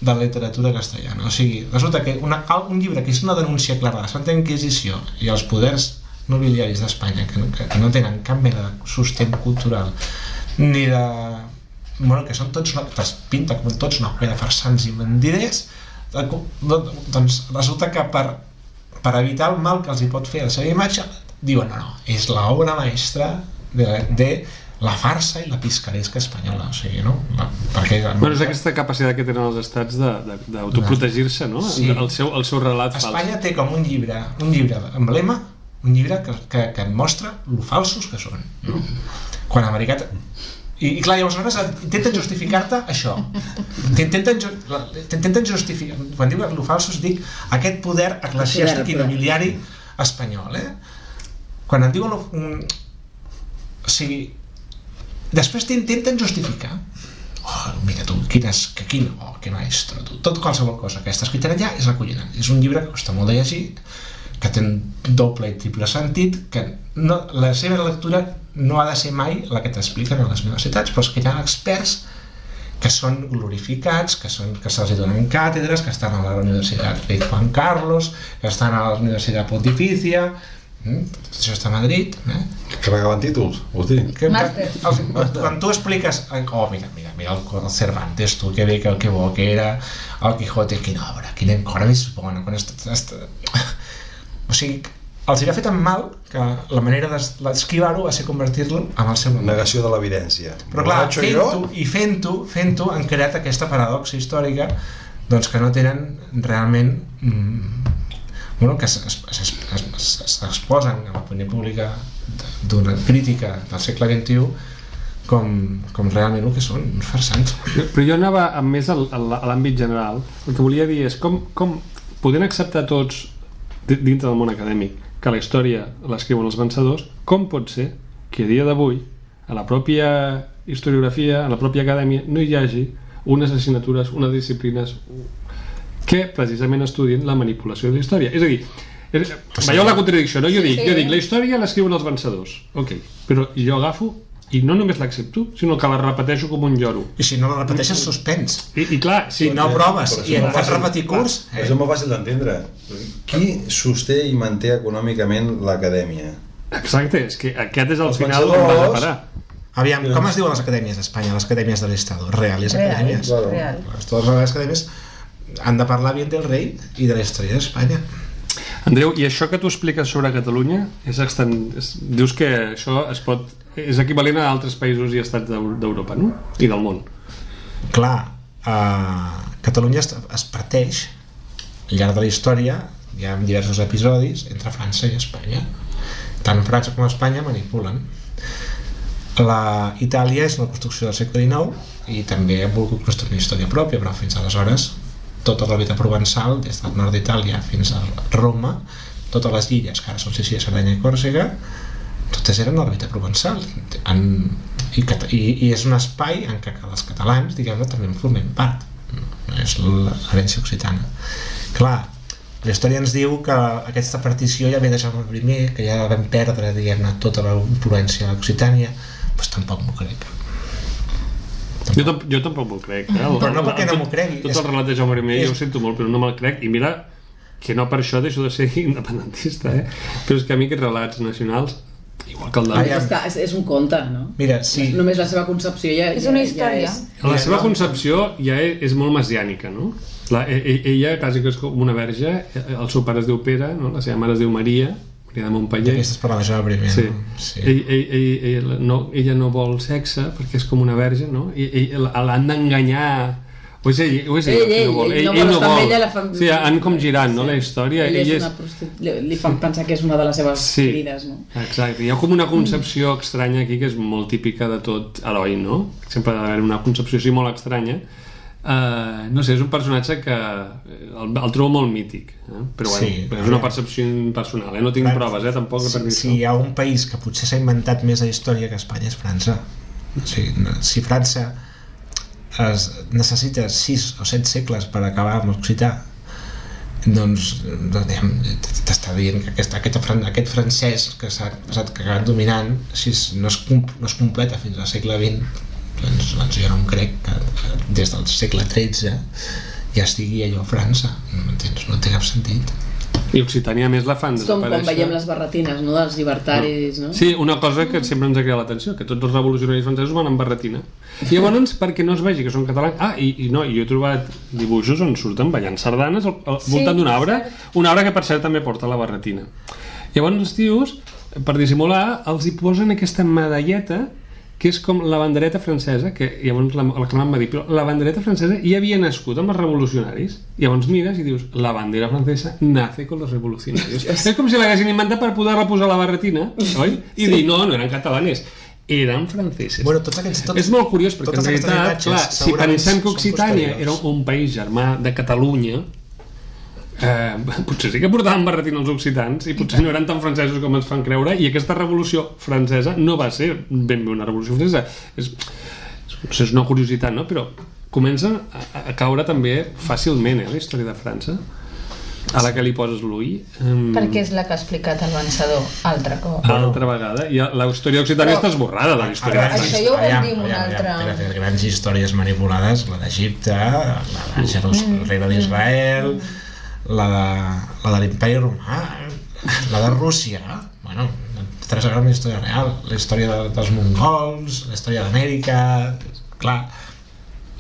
de la literatura castellana. O sigui, resulta que un llibre que és una denúncia clara de la Santa Inquisició i els poders nobiliaris d'Espanya que no tenen cap mena de sostén cultural ni de... bueno, que són tots es pinta com tots una colla de farsants i mentiders, doncs resulta que per evitar el mal que els hi pot fer la seva imatge diuen no, és l'obra maestra de la farsa i la piscaresca espanyola, o sigui, no? Perquè... Bueno, és aquesta capacitat que tenen els estats d'autoprotegir-se, no? Sí. El seu relat fals. Espanya té com un llibre emblema, un llibre que et mostra lo falsos que són, no? Quan Amèrica... I clar, llavors intenten justificar-te això. T'intenten justificar... Quan diu lo falsos dic aquest poder eclesiàstic i nobiliari espanyol, Quan et diuen... O sigui... Després t'intenten justificar. Mira tu, que maestro, tu. Tot qualsevol cosa que està escrita allà és recollida. És un llibre que costa molt de llegir, que té un doble i triple sentit, que la seva lectura no ha de ser mai la que t'expliquen a les universitats, però és que hi ha experts que són glorificats, que se'ls donen càtedres, que estan a la Universitat de Juan Carlos, que estan a la Universitat Pontificia, això està a Madrid, que pagaven títols, vols dir? Màsters. Quan tu expliques mira el Cervantes, tu, que bé, que bo que era el Quijote, quina obra més bona, o sigui, els hi va fer tan mal que la manera d'esquivar-ho va ser convertir-lo en el seu nom. Negació de l'evidència. Però clar, fent-ho han creat aquesta paradoxa històrica, doncs que no tenen realment que s'exposen a l'opinió pública d'una crítica del segle XXI com realment el que són uns farsants. Però jo anava més a l'àmbit general. El que volia dir és com podent acceptar tots dintre del món acadèmic que la història l'escriuen els vencedors, com pot ser que a dia d'avui a la pròpia historiografia, a la pròpia acadèmia, no hi hagi unes assignatures, unes disciplines que precisament estudien la manipulació de la història. És a dir, veieu la contradicció, no? Jo dic, la història l'escriuen els vencedors, ok, però jo agafo i no només l'accepto, sinó que la repeteixo com un lloro. I si no la repeteixes, suspens. I clar, si no proves i et fas repetir curs... És molt fàcil d'entendre. Qui sosté i manté econòmicament l'acadèmia? Exacte, és que aquest és el final on vas a parar. Aviam, com es diuen les acadèmies d'Espanya? Les acadèmies de l'Estado. Reales acadèmies. Real. Totes les acadèmies han de parlar bien del rei i de la història d'Espanya. Andreu, i això que tu expliques sobre Catalunya dius que això és equivalent a altres països i estats d'Europa, no? I del món. Clar, Catalunya es parteix al llarg de la història, hi ha diversos episodis entre França i Espanya. Tant França com Espanya manipulen. Itàlia és la construcció del segle XIX i també ha volgut construir una història pròpia, però fins aleshores tota l'òrbita provençal, des del nord d'Itàlia fins a Roma, totes les illes, que ara són Sicília, Sardenya i Còrsega, totes eren òrbita provençal. I és un espai en què els catalans, diguem-ne, també en formem part. És l'herència occitana. Clar, la història ens diu que aquesta partició ja ve de Jaume I, que ja vam perdre, diguem-ne, tota la influència a l'Occitània, doncs tampoc m'ho crec. Jo tampoc m'ho crec. Però no perquè no m'ho cregui. Tot el relat de Jaume I jo ho sento molt, però no me'l crec. I mira que no per això deixo de ser independentista, però és que a mi aquests relats nacionals, igual que el de... És un conte, no? Mira, sí. Només la seva concepció ja és una història. La seva concepció ja és molt messiànica, no? Ella quasi que és com una verge, el seu pare es diu Pere, no? La seva mare es diu Maria de Montpeller. Aquestes paraules ja primer, sí. No? Sí. Ella no vol sexe perquè és com una verge, no? I l'han d'enganyar, o és ell qui no vol. Ell no vol. Sí, han com girant, no, la història. Li fan pensar que és una de les seves ferides, no? Exacte, hi ha com una concepció estranya aquí que és molt típica de tot heroi, no? Sempre ha d'haver una concepció així molt estranya. No sé, és un personatge que el trobo molt mític, però bueno, sí, és una percepció personal, no tinc proves, tampoc. Si hi ha un país que potser s'ha inventat més de història que Espanya és França. Si França necessita 6 o 7 segles per acabar amb l'occità, doncs t'està dient que aquest francès que s'ha acabat dominant, si no es completa fins al segle XX, doncs jo no em crec que des del segle XIII ja estigui allò a França, m'entens? No té cap sentit. I Occitània més la fan desaparèixer. Com quan veiem les barretines, no? Dels llibertaris, no? Sí, una cosa que sempre ens ha cridat l'atenció, que tots els revolucionaris francesos van amb barretina. I llavors, perquè no es vegi que són catalans... Jo he trobat dibuixos on surten ballant sardanes al voltant d'un arbre, un arbre que per cert també porta la barretina. Llavors els tios, per dissimular, els hi posen aquesta medalleta que és com la bandereta francesa, que llavors la que m'han dit, però la bandereta francesa ja havia nascut amb els revolucionaris. Llavors mires i dius, la bandera francesa nace con los revolucionarios. És com si l'haguessin inventat per poder-la posar a la barretina, oi? I dir, no eren catalanes, eren franceses. Bueno, és molt curiós, perquè en realitat, clar, si pensem que Occitània era un país germà de Catalunya, potser sí que portaven barretina els occitans i potser no eren tan francesos com ens fan creure, i aquesta revolució francesa no va ser ben bé una revolució francesa, és una curiositat, no? Però comença a caure també fàcilment la història de França, a la que li poses l'ull, perquè és la que ha explicat el vencedor altra vegada, i la història occitana està esborrada de la història de França. Això ja ho vam dir una altra... grans històries manipulades, la d'Egipte, la de reina d'Israel, la de l'Imperi Romà, la de Rússia, bueno, tres grans històries real, la història dels mongols, la història d'Amèrica, clar.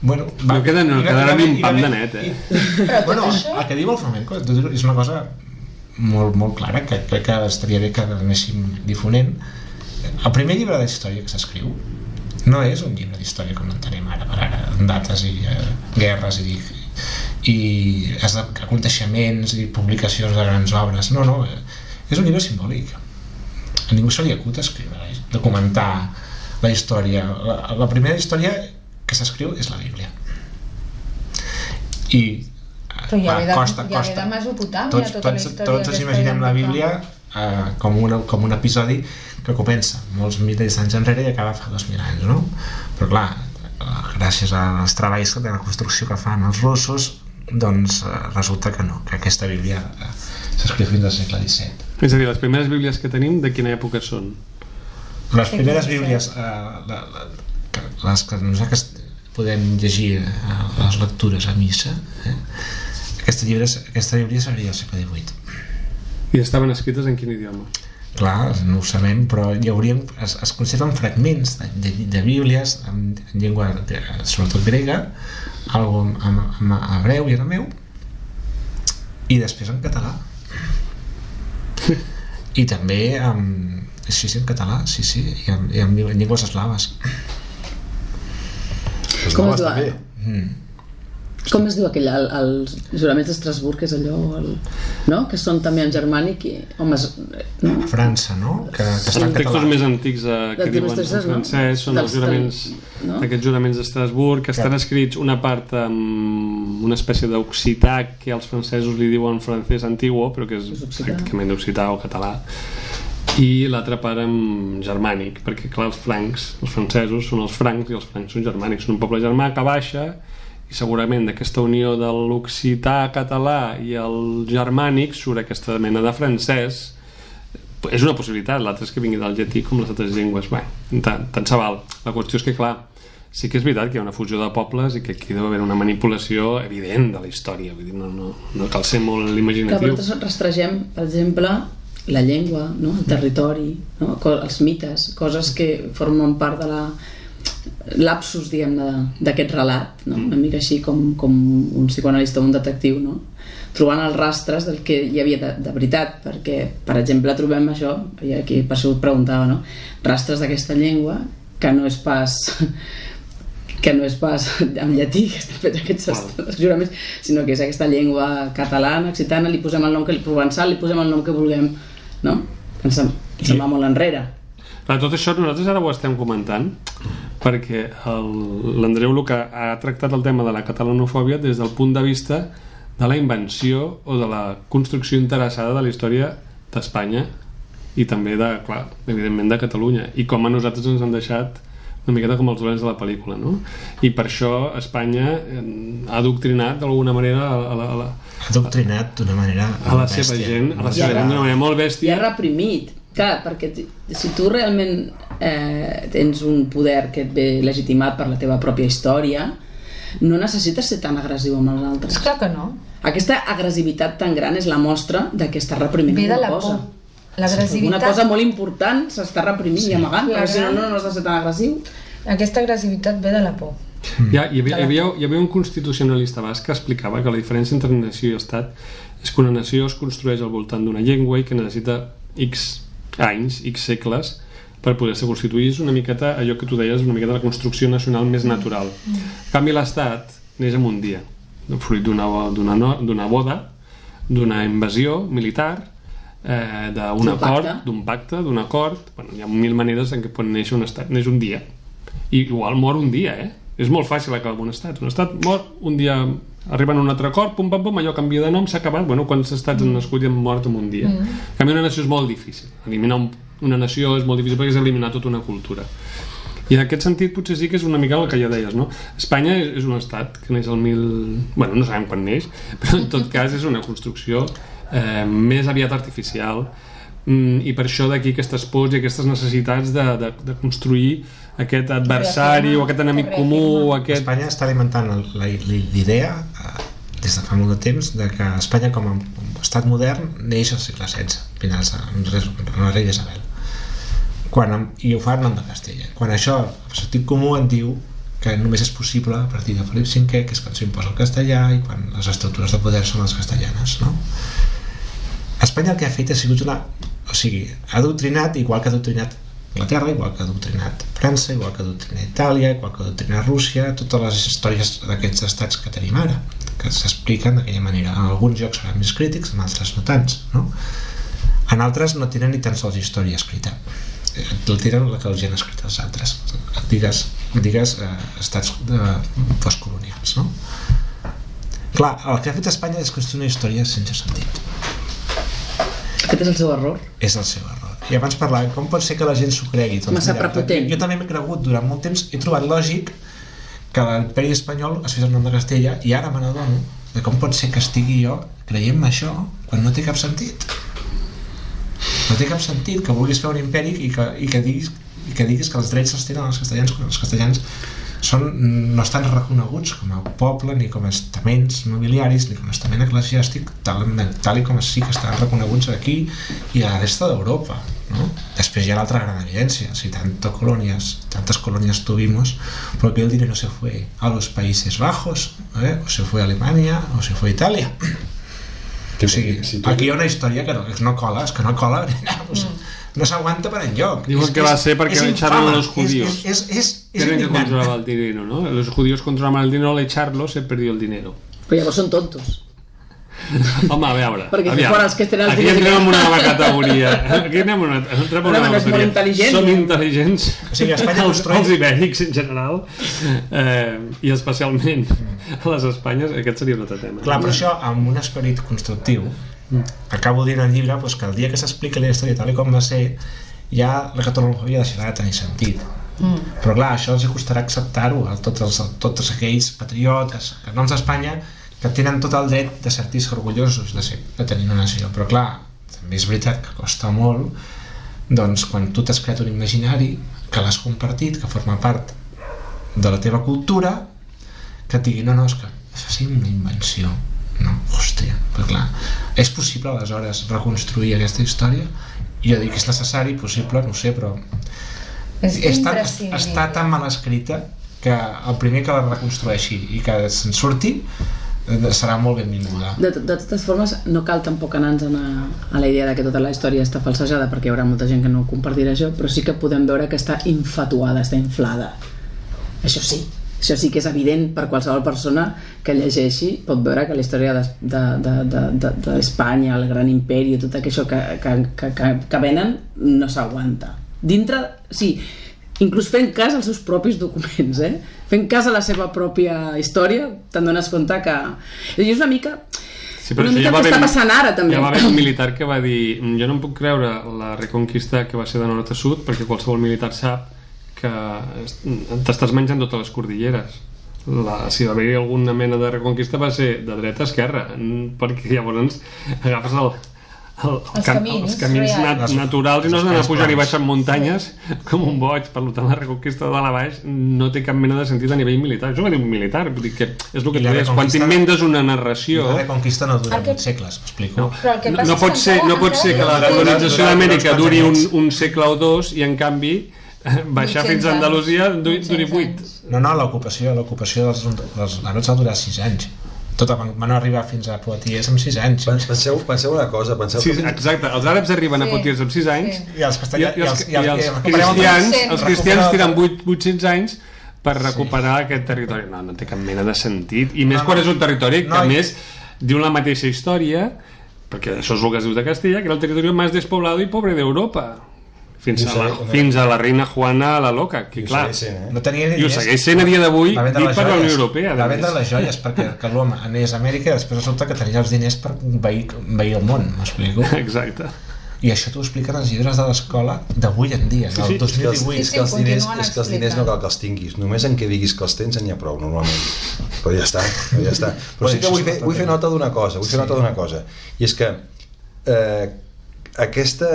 Bueno, no quedarà ni un pam de net, Bueno, el que diu el flamenco és una cosa molt, molt clara, que crec que estaria bé que anéssim difonent. El primer llibre d'història que s'escriu no és un llibre d'història com l'entenem ara per ara, amb dates i guerres i aconteixements i publicacions de grans obres. No, és un llibre simbòlic. A ningú se li acut escriure, documentar la història. La primera història que s'escriu és la Bíblia. Però ja ve de Mesopotàmia, tota la història. Tots ens imaginem la Bíblia com un episodi que comença molts milers d'anys enrere i acaba fa 2.000 anys, no? Però clar, gràcies als treballs de la construcció que fan els russos, doncs resulta que no, que aquesta Bíblia s'escriu fins al segle XVII. És a dir, les primeres Bíblies que tenim de quina època són? Les primeres Bíblies, les que nosaltres podem llegir a les lectures a missa, aquesta Bíblia seria del segle XVIII. I estaven escrites en quin idioma? Clar, no ho sabem, però es conserven fragments de Bíblies en llengua sobretot grega, algo en hebreu i arameu, i després en català i també sí, en català, sí, i en llengües eslaves. Com es diu? Com es diu aquell, els juraments d'Estrasburg, que és allò, no? Que són també en germànic i homes, no? A França, no? Que són els textos més antics que diuen en francès, són els juraments, aquests juraments d'Estrasburg, que estan escrits una part amb una espècie d'occità que els francesos li diuen francès antiguo, però que és pràcticament d'occità o català, i l'altra part en germànic, perquè clar, els francesos són els francs i els francs són germànics, són un poble germà que baixa, i segurament d'aquesta unió de l'occità català i el germànic surt aquesta mena de francès. És una possibilitat, l'altre és que vingui del llatí com les altres llengües. Bé, tant se val. La qüestió és que, clar, sí que és veritat que hi ha una fusió de pobles i que aquí deu haver una manipulació evident de la història. Vull dir, no cal ser molt imaginatiu. Que nosaltres rastregem, per exemple, la llengua, no? El territori, no? Els mites, coses que formen part de lapsus, diguem-ne, d'aquest relat, no? Una mica així com un psicoanalista o un detectiu, no? Trobant els rastres del que hi havia de veritat, perquè, per exemple, trobem això, i aquí per això ho preguntava, no? Rastres d'aquesta llengua que no és pas en llatí que estan fets aquests juraments, sinó que és aquesta llengua catalana, occitana, li posem el nom que provençal, li posem el nom que vulguem, no? Se'n va molt enrere. Clar, tot això nosaltres ara ho estem comentant perquè l'Andreu Luca ha tractat el tema de la catalanofòbia des del punt de vista de la invenció o de la construcció interessada de la història d'Espanya i també, clar, evidentment de Catalunya, i com a nosaltres ens han deixat una miqueta com els dolents de la pel·lícula, no? I per això Espanya ha adoctrinat d'alguna manera adoctrinat d'una manera a la seva gent, d'una manera molt bèstia, i ha reprimit. Clar, perquè si tu realment tens un poder que et ve legitimat per la teva pròpia història, no necessites ser tan agressiu amb els altres. Clar que no. Aquesta agressivitat tan gran és la mostra d'aquesta reprimint ve de la por. L'agressivitat... Una cosa molt important s'està reprimint i amagant, perquè si no has de ser tan agressiu. Aquesta agressivitat ve de la por. Hi havia un constitucionalista basc que explicava que la diferència entre nació i estat és que una nació es construeix al voltant d'una llengua i que necessita X anys, X segles per poder-se constituir. És una miqueta allò que tu deies, una miqueta la construcció nacional més natural. En canvi l'estat neix en un dia, fruit d'una boda, d'una invasió militar, d'un pacte, d'un acord. Bueno, hi ha 1000 maneres en què pot néixer un estat. Neix un dia i igual mor un dia, és molt fàcil acabar amb un estat mor un dia, arriben a un altre acord, pum pam pum, allò canvia de nom, s'ha acabat. Bueno, quants estats han nascut i han mort en un dia? En canvi, una nació és molt difícil. Eliminar una nació és molt difícil perquè és eliminar tota una cultura. I en aquest sentit potser sí que és una mica el que ja deies, no? Espanya és un estat que neix al bueno, no sabem quan neix, però en tot cas és una construcció més aviat artificial, i per això d'aquí aquestes pors i aquestes necessitats de construir aquest adversari o aquest enemic comú. Espanya està alimentant l'idea des de fa molt de temps de que Espanya com a estat modern neix al segle XVI, finals amb la reina Isabel, i ho fa en nom de Castella, quan això el sentit comú en diu que només és possible a partir de Felip V, que és quan s'imposa el castellà i quan les estructures de poder són les castellanes, no? Espanya el que ha fet ha sigut ha adoctrinat, igual que ha adoctrinat Anglaterra, igual que ha adoctrinat França, igual que ha adoctrinat Itàlia, igual que ha adoctrinat Rússia, totes les històries d'aquests estats que tenim ara, que s'expliquen d'aquella manera. En alguns llocs seran més crítics, en altres no tants, no? En altres no tenen ni tan sols història escrita, el tenen la que els han escrit els altres, digues estats postcolonials, no? Clar, el que ha fet Espanya és construir una història sense sentit. Aquest és el seu error. És el seu error. I abans parlàvem, com pot ser que la gent s'ho cregui? Massa prepotent. Jo també m'he cregut durant molt temps, he trobat lògic que l'imperi espanyol es fes el nom de Castella, i ara me n'adono de com pot ser que estigui jo creient això quan no té cap sentit. No té cap sentit que vulguis fer un imperi i que diguis que els drets els tenen els castellans quan els castellans no estan reconeguts com a poble, ni com a estaments nobiliaris, ni com a estament eclesiàstic, tal com sí que estan reconeguts aquí i a la resta d'Europa, ¿no? Després hi ha l'altra gran evidència, si tantas colonias tuvimos, ¿por qué el dinero se fue a los Países Bajos? O se fue a Alemania, o se fue a Italia? O sigui, aquí hi ha una història que no cola, és que no cola, no s'aguanta per enlloc. Diuen que va ser perquè echaron a los judíos. És Tienen que indignant. controlar el dinero, ¿no? Los judíos controlaban el dinero, al echarlo se perdió el dinero. Però llavors són tontos. Home, a veure. Perquè si fora els que tenen els aquí diners... entrem en una nova categoria. Aquí entrem en una nova categoria. Som intel·ligents. O sigui, Espanya els ibèrics en general i especialment a les Espanyes, aquest seria un altre tema. Clar, però això amb un esperit constructiu acabo dient al llibre que el dia que s'explica la història tal com va ser ja la catalanofòbia deixarà de tenir sentit. Però clar, això els costarà acceptar-ho a tots aquells patriotes que noms d'Espanya que tenen tot el dret de sentir-se orgullosos de tenir una nació, però clar, també és veritat que costa molt, doncs quan tu t'has creat un imaginari que l'has compartit, que forma part de la teva cultura, que et digui, no, és que faci una invenció. No, hòstia, però clar, és possible aleshores reconstruir aquesta història? Jo dic que és necessari, possible, no ho sé, però està tan mal escrita que el primer que la reconstrueixi i que se'n surti serà molt benvinguda. De totes formes, no cal tampoc anar-nos a la idea de que tota la història està falsejada, perquè hi haurà molta gent que no compartirà això, però sí que podem veure que està infatuada, està inflada. Això sí que és evident per qualsevol persona que llegeixi, pot veure que la història d'Espanya, el gran imperi, tot això que venen no s'aguanta. Dintre, sí, inclús fent cas als seus propis documents, fent cas a la seva pròpia història, te'n dones compte que... I és una mica... Sí, però una mica que està passant ara, també. Ja va haver un militar que va dir jo no em puc creure la reconquista que va ser de nord a sud, perquè qualsevol militar sap que t'estàs menjant totes les cordilleres. Si va haver-hi alguna mena de reconquista va ser de dreta a esquerra, perquè llavors agafes els camins naturals i no has d'anar pujant i baixant muntanyes com un boig. Per tant, la reconquista de dalt a baix no té cap mena de sentit a nivell militar. Això ho va dir un militar, vull dir que és el que tu deies, quan t'inventes una narració... La reconquista no dura 20 segles, m'explico. No pot ser que la colonització d'Amèrica duri un segle o dos i en canvi baixar fins a Andalusia duri 8. No, l'ocupació dels àrabs va durar 6 anys. Van arribar fins a Poitiers amb 6 anys. Penseu una cosa, exacte, els àrabs arriben a Poitiers amb 6 anys i els cristians tiren 800 anys per recuperar aquest territori. No té cap mena de sentit, i més quan és un territori que a més diu la mateixa història, perquè això és el que es diu de Castilla, que era el territori més despoblado i pobre d'Europa fins a la reina Juana la Loca, que clar, i ho segueix sent a dia d'avui dit per la Unió Europea. Va vendre les joies perquè l'home anés a Amèrica i després resulta que tenia els diners per envair el món, m'explico? Exacte. I això t'ho expliquen els llibres de l'escola d'avui en dia, del 2018. És que els diners no cal que els tinguis, només en què diguis que els tens n'hi ha prou, normalment. Però ja està. Però sí que vull fer nota d'una cosa, i és que aquesta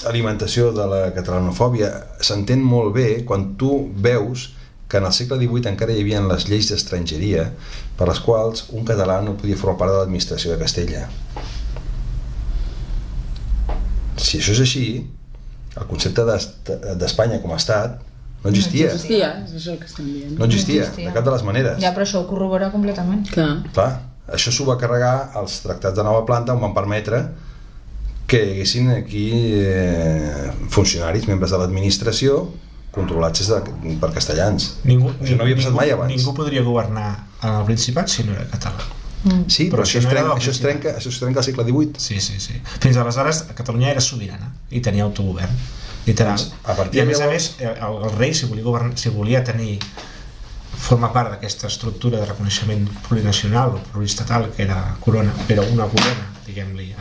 alimentació de la catalanofòbia s'entén molt bé quan tu veus que en el segle XVIII encara hi havia les lleis d'estrangeria per les quals un català no podia formar part de l'administració de Castella. Si això és així, el concepte d'Espanya com a estat no existia. És això que estem dient. No existia, de cap de les maneres. Ja, però això ho corrobora completament. Clar. Això s'ho va carregar als tractats de Nova Planta, on van permetre que hi haguessin aquí funcionaris, membres de l'administració, controlats per castellans. Això no havia passat mai abans. Ningú podria governar al Principat si no era català. Sí, però això es trenca al segle XVIII. Sí. Fins aleshores Catalunya era sobirana i tenia autogovern, literal. I a més, el rei, si volia formar part d'aquesta estructura de reconeixement plurinacional o pluristatal que era una corona, diguem-li,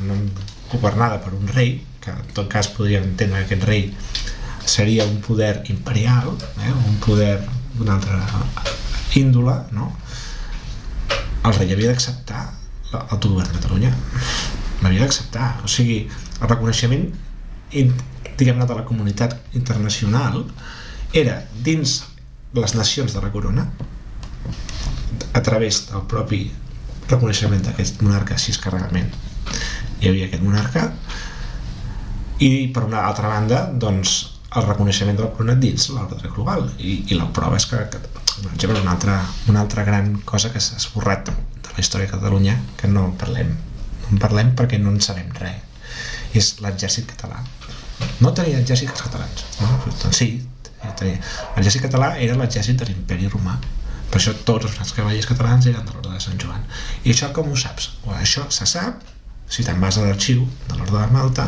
governada per un rei, que en tot cas podríem entendre que aquest rei seria un poder imperial, un poder d'una altra índole, no? El rei havia d'acceptar l'autogovern de Catalunya, l'havia d'acceptar. O sigui, el reconeixement, diguem-ne, de la comunitat internacional era dins les nacions de la corona a través del propi reconeixement d'aquest monarca, si és que realment hi havia aquest monarca, i per una altra banda doncs el reconeixement de la corona dins l'ordre global, i la prova és que per exemple, una altra gran cosa que s'ha esborrat de la història de Catalunya, que no en parlem perquè no en sabem res, és l'exèrcit català. No tenia exèrcits catalans, no? Doncs sí, l'exèrcit català era l'exèrcit de l'imperi romà, per això tots els grans cavallers catalans eren de l'Orde de Sant Joan. I això com ho saps? Això se sap si te'n vas a l'arxiu de l'Orde de Malta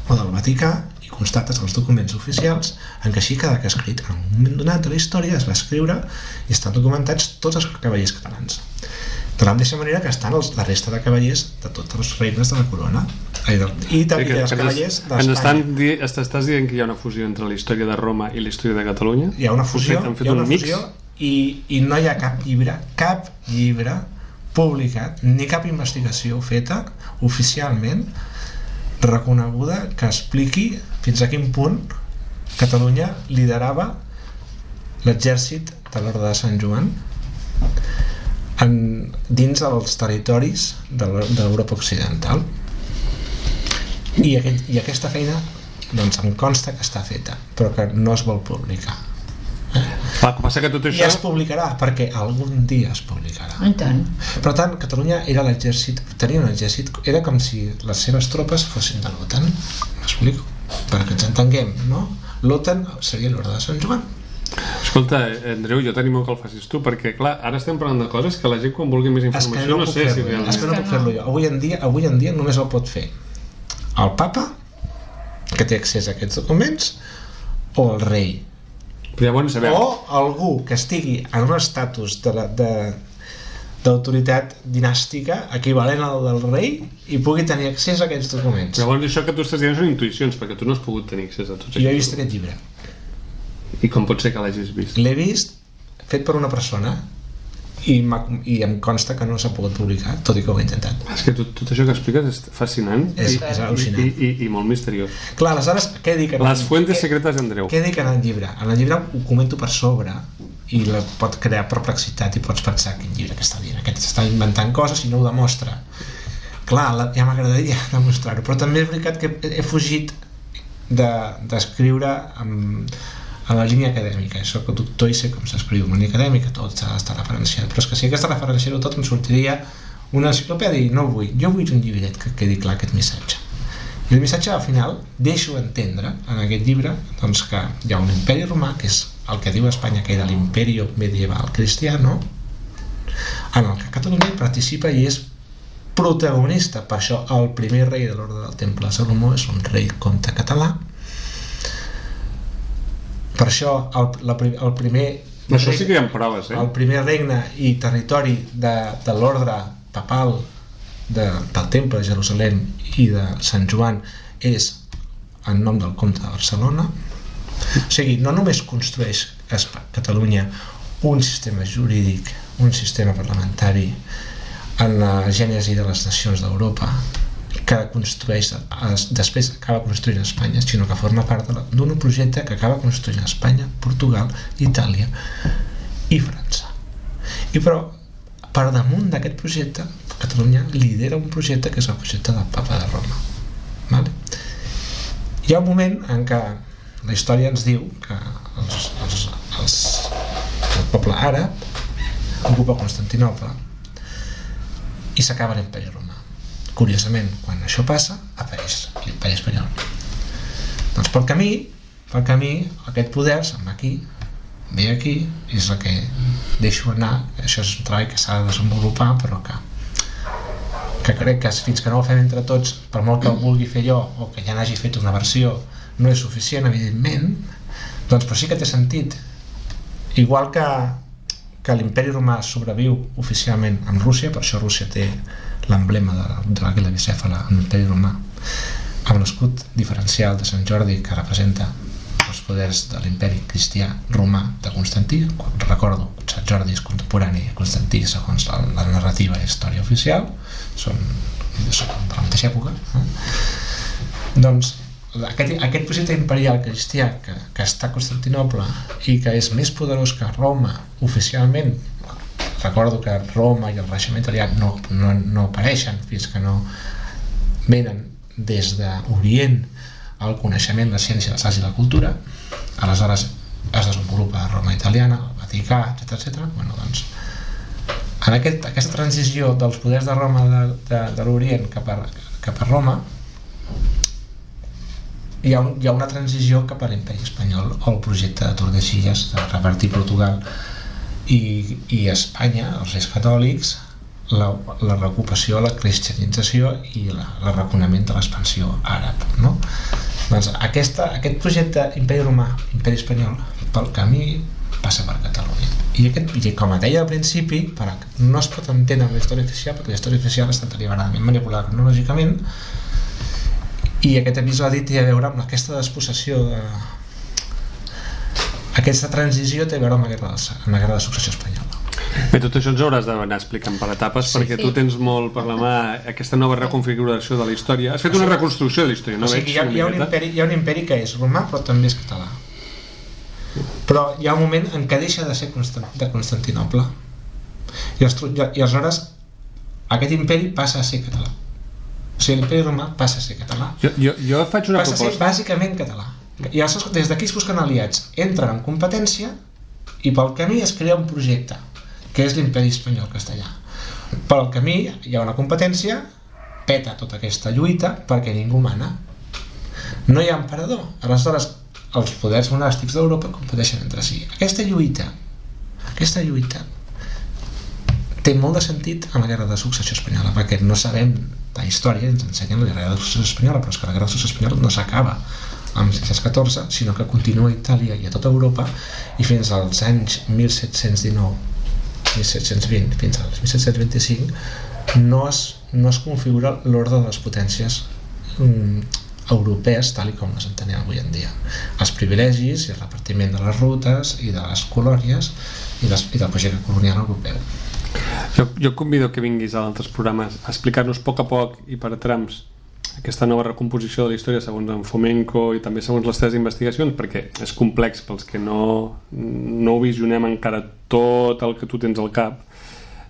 o del Vaticà i constates els documents oficials en què així queda escrit. En un moment donat de la història es va escriure i estan documentats tots els cavallers catalans. De la mateixa manera que estan la resta de cavallers de tots els regnes de la corona i també els cavallers d'Espanya. Estàs dient que hi ha una fusió entre la història de Roma i la història de Catalunya? Hi ha una fusió, i no hi ha cap llibre publicat, ni cap investigació feta oficialment reconeguda que expliqui fins a quin punt Catalunya liderava l'exèrcit de l'Orde de Sant Joan dins dels territoris de l'Europa Occidental. I aquesta feina doncs em consta que està feta, però que no es vol publicar. Passa que tot això... I es publicarà, perquè algun dia es publicarà. I tant. Per tant, Catalunya era l'exèrcit, tenia un exèrcit, era com si les seves tropes fossin de l'OTAN. M'explico? Perquè ens entenguem, no? L'OTAN seria l'Orde de Sant Joan. Escolta, Andreu, jo t'animo que el facis tu, perquè clar, ara estem parlant de coses que la gent quan vulgui més informació no sé si realment... És que no puc fer-lo jo. Avui en dia només el pot fer el papa, que té accés a aquests documents, o el rei. Però llavors sabem. O algú que estigui en un estatus d'autoritat dinàstica equivalent al del rei i pugui tenir accés a aquests documents. Llavors això que tu estàs dient són intuïcions, perquè tu no has pogut tenir accés a tots aquests. Jo he vist aquest llibre. I com pot ser que l'hagis vist? L'he vist fet per una persona i em consta que no s'ha pogut publicar, tot i que ho he intentat. És que tot això que expliques és fascinant és al·lucinant i molt misteriós. Clar, aleshores, què dic? Les fuentes secretes d'Andreu. Què dic en el llibre? En el llibre ho comento per sobre i pot crear perplexitat i pots pensar quin llibre que està dient, aquest està inventant coses i no ho demostra. Clar, ja m'agradaria demostrar-ho, però també és veritat que he fugit d'escriure a la línia acadèmica. Soc doctor i sé com s'escriu una línia acadèmica, tot s'ha d'estar referenciat, però és que si hagués de referenciar-ho tot em sortiria una enciclopèdia i no ho vull. Jo vull un llibret que quedi clar aquest missatge. I el missatge al final deixo entendre en aquest llibre doncs, que hi ha un imperi romà, que és el que diu Espanya que era l'imperio medieval cristiano, en el que Catalunya participa i és protagonista. Per això el primer rei de l'Orde del Temple de Salomó és un rei comte català. Per això el primer... Això sí que hi ha proves, El primer regne i territori de l'ordre papal del Temple de Jerusalem i de Sant Joan és en nom del comte de Barcelona. O sigui, no només construeix Catalunya un sistema jurídic, un sistema parlamentari en la gènesi de les nacions d'Europa, que construeix, després acaba construint Espanya, sinó que forma part d'un projecte que acaba construint Espanya, Portugal, Itàlia i França. I però, per damunt d'aquest projecte, Catalunya lidera un projecte que és el projecte del Papa de Roma. Vale? Hi ha un moment en què la història ens diu que el poble àrab ocupa Constantinoble i s'acaba l'Imperi Romà. Curiosament, quan això passa, apareix l'Imperi Espanyol. Doncs pel camí, aquest poder se'n va aquí, ve aquí, és el que deixo anar. Això és un treball que s'ha de desenvolupar, però que crec que fins que no ho fem entre tots, per molt que ho vulgui fer jo, o que ja n'hagi fet una versió, no és suficient, evidentment, doncs però sí que té sentit. Igual que l'Imperi Romà sobreviu oficialment amb Rússia, per això Rússia té l'emblema de l'àguila bicèfala en l'Imperi Romà, amb l'escut diferencial de Sant Jordi que representa els poders de l'imperi cristià romà de Constantí. Recordo, Sant Jordi és contemporani a Constantí segons la narrativa i història oficial, són de la mateixa època. Doncs aquest projecte imperial cristià que està a Constantinoble i que és més poderós que Roma oficialment. Recordo que Roma i el reixement italià no apareixen fins que no venen des d'Orient el coneixement, la ciència, les arts i la cultura. Aleshores es desenvolupa a Roma italiana, el Vaticà, etc. Bueno, doncs, en aquesta transició dels poders de Roma de l'Orient cap a Roma hi ha una transició cap a l'imperi espanyol o el projecte de Tordesillas de repartir Portugal i Espanya, els reis catòlics, la reocupació, la cristianització i l'arraconament de l'expansió àrab, no? Doncs aquest projecte imperi romà, imperi espanyol, pel camí passa per Catalunya. I com deia al principi, no es pot entendre la història oficial, perquè la història oficial ha estat deliberadament manipulada cronològicament, i aquest episodi té a veure amb aquesta despossessió aquesta transició té a veure amb la guerra de successió espanyola. Bé, tot això ens hauràs d'anar explicant per etapes, perquè tu tens molt per la mà aquesta nova reconfiguració de la història. Has fet una reconstrucció de la història, no? Hi ha un imperi que és romà, però també és català. Però hi ha un moment en què deixa de ser de Constantinoble. I aleshores aquest imperi passa a ser català. O sigui, l'imperi romà passa a ser català. Jo faig una proposta. Passa a ser bàsicament català. I aleshores, des d'aquí es busquen aliats, entren en competència i pel camí es crea un projecte, que és l'imperi espanyol castellà. Pel camí hi ha una competència, peta tota aquesta lluita perquè ningú mana. No hi ha emperador. Aleshores, els poders monàstics d'Europa competeixen entre si. Aquesta lluita té molt de sentit en la guerra de successió espanyola, perquè no sabem la història, ens ensenyen la guerra de successió espanyola, però és que la guerra de successió espanyola no s'acaba amb 1614, sinó que continua a Itàlia i a tota Europa, i fins als anys 1719-1720, fins als 1725, no es configura l'ordre de les potències europees tal com les entenem avui en dia. Els privilegis i el repartiment de les rutes i de les colònies i del projecte colonial europeu. Jo convido que vinguis a altres programes a explicar-nos a poc i per trams aquesta nova recomposició de la història segons en Fomenko i també segons les teves investigacions, perquè és complex pels que no ho visionem encara tot el que tu tens al cap,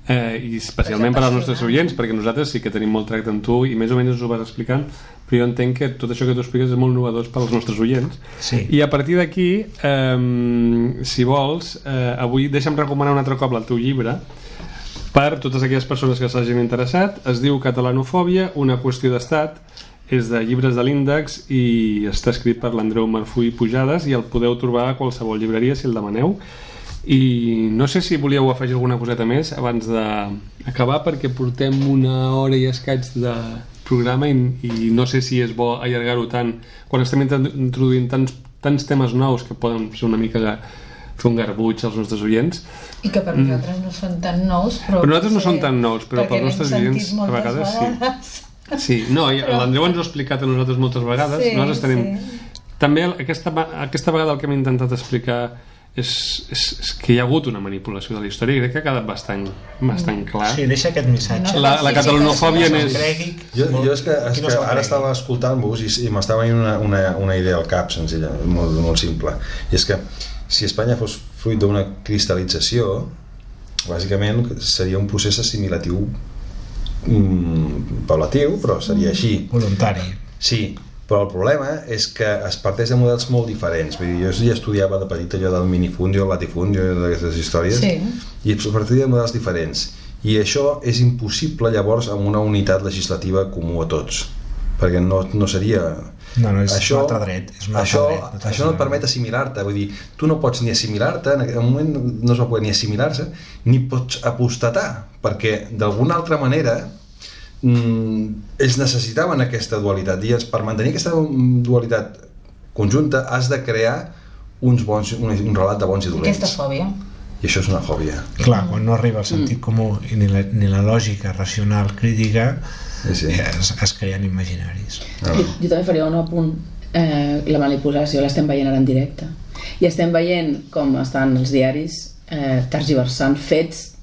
i especialment per als nostres oients, perquè nosaltres sí que tenim molt tracte amb tu i més o menys ens ho vas explicant, però jo entenc que tot això que tu expliques és molt innovador per als nostres oients. Sí. I a partir d'aquí, si vols, avui deixa'm recomanar un altre cop el teu llibre per totes aquelles persones que s'hagin interessat. Es diu Catalanofòbia, una qüestió d'estat, és de Llibres de l'Índex i està escrit per l'Andreu Marfull Pujades i el podeu trobar a qualsevol llibreria si el demaneu. I no sé si volíeu afegir alguna coseta més abans d'acabar, perquè portem una hora i escaig de programa i no sé si és bo allargar-ho tant quan estem introduint tants temes nous que poden ser una mica fer un garbuig als nostres oients. I que per nosaltres no són tan nous, però nosaltres no són tan nous, però pels nostres oients a vegades sí. No, l'Andreu ens ho ha explicat a nosaltres moltes vegades. Nosaltres tenim... També aquesta vegada el que hem intentat explicar és que hi ha hagut una manipulació de la història i crec que ha quedat bastant clar. Sí, deixa aquest missatge. La catalanofòbia n'és... Jo és que ara estava escoltant-vos i m'estava venint una idea al cap senzilla, molt simple, i és que si Espanya fos fruit d'una cristal·lització, bàsicament seria un procés assimilatiu paulatiu, però seria així. Voluntari. Sí, però el problema és que es parteix de models molt diferents. Vull dir, jo ja estudiava de petit allò del minifundio, el latifundio, d'aquestes històries, i es partia de models diferents. I això és impossible llavors amb una unitat legislativa comú a tots, perquè no seria... No, és un altre dret. Això no et permet assimilar-te, vull dir, tu no pots ni assimilar-te, en aquell moment no es va poder ni assimilar-se, ni pots apostatar, perquè d'alguna altra manera ells necessitaven aquesta dualitat, i per mantenir aquesta dualitat conjunta has de crear un relat de bons i dolents. Aquesta fòbia. I això és una fòbia. Clar, quan no arriba el sentit comú ni la lògica racional crítica, es creen imaginaris. Jo també faria un apunt. La manipulació l'estem veient ara en directe i estem veient com estan els diaris tergiversant fets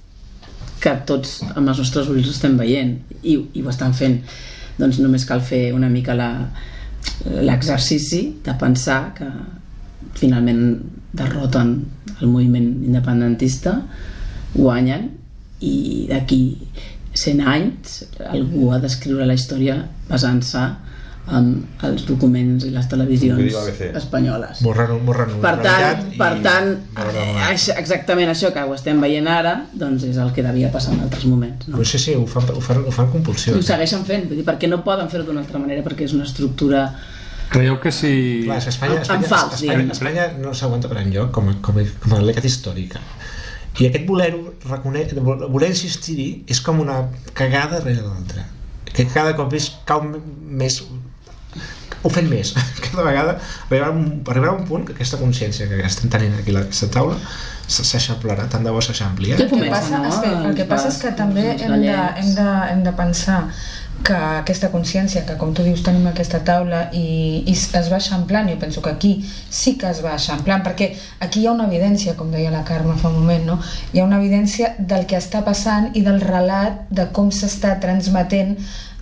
que tots amb els nostres ulls estem veient i ho estan fent. Doncs només cal fer una mica l'exercici de pensar que finalment derroten el moviment independentista, guanyen, i d'aquí 100 anys algú ha d'escriure la història basant-se amb els documents i les televisions espanyoles. Per tant, exactament això que ho estem veient ara, doncs és el que devia passar en altres moments, no? Però sí, ho fan compulsió. I ho segueixen fent, vull dir, perquè no poden fer-ho d'una altra manera, perquè és una estructura... Creieu que si... Clar, Espanya no s'aguanta per enlloc com a legat històrica. I aquest voler insistir-hi és com una cagada rere l'altra, que cada cop cau més, ho fem més cada vegada, arribarà a un punt que aquesta consciència que estem tenint aquí a aquesta taula s'eixamplarà, tant de bo s'eixampli. El que passa és que també hem de pensar que aquesta consciència, que com tu dius tenim aquesta taula i es va eixamplant, jo penso que aquí sí que es va eixamplant, perquè aquí hi ha una evidència, com deia la Carme fa un moment, no? Hi ha una evidència del que està passant i del relat de com s'està transmetent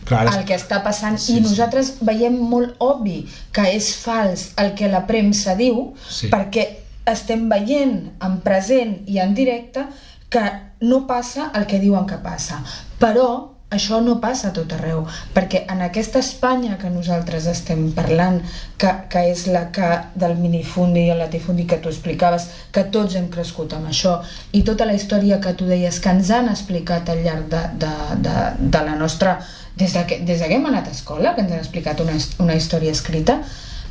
el que està passant, i nosaltres veiem molt obvi que és fals el que la premsa diu, perquè estem veient en present i en directe que no passa el que diuen que passa, però això no passa a tot arreu, perquè en aquesta Espanya que nosaltres estem parlant, que és la que del minifundi i el latifundi que tu explicaves, que tots hem crescut amb això, i tota la història que tu deies que ens han explicat al llarg de la nostra... Des que hem anat a escola, que ens han explicat una història escrita,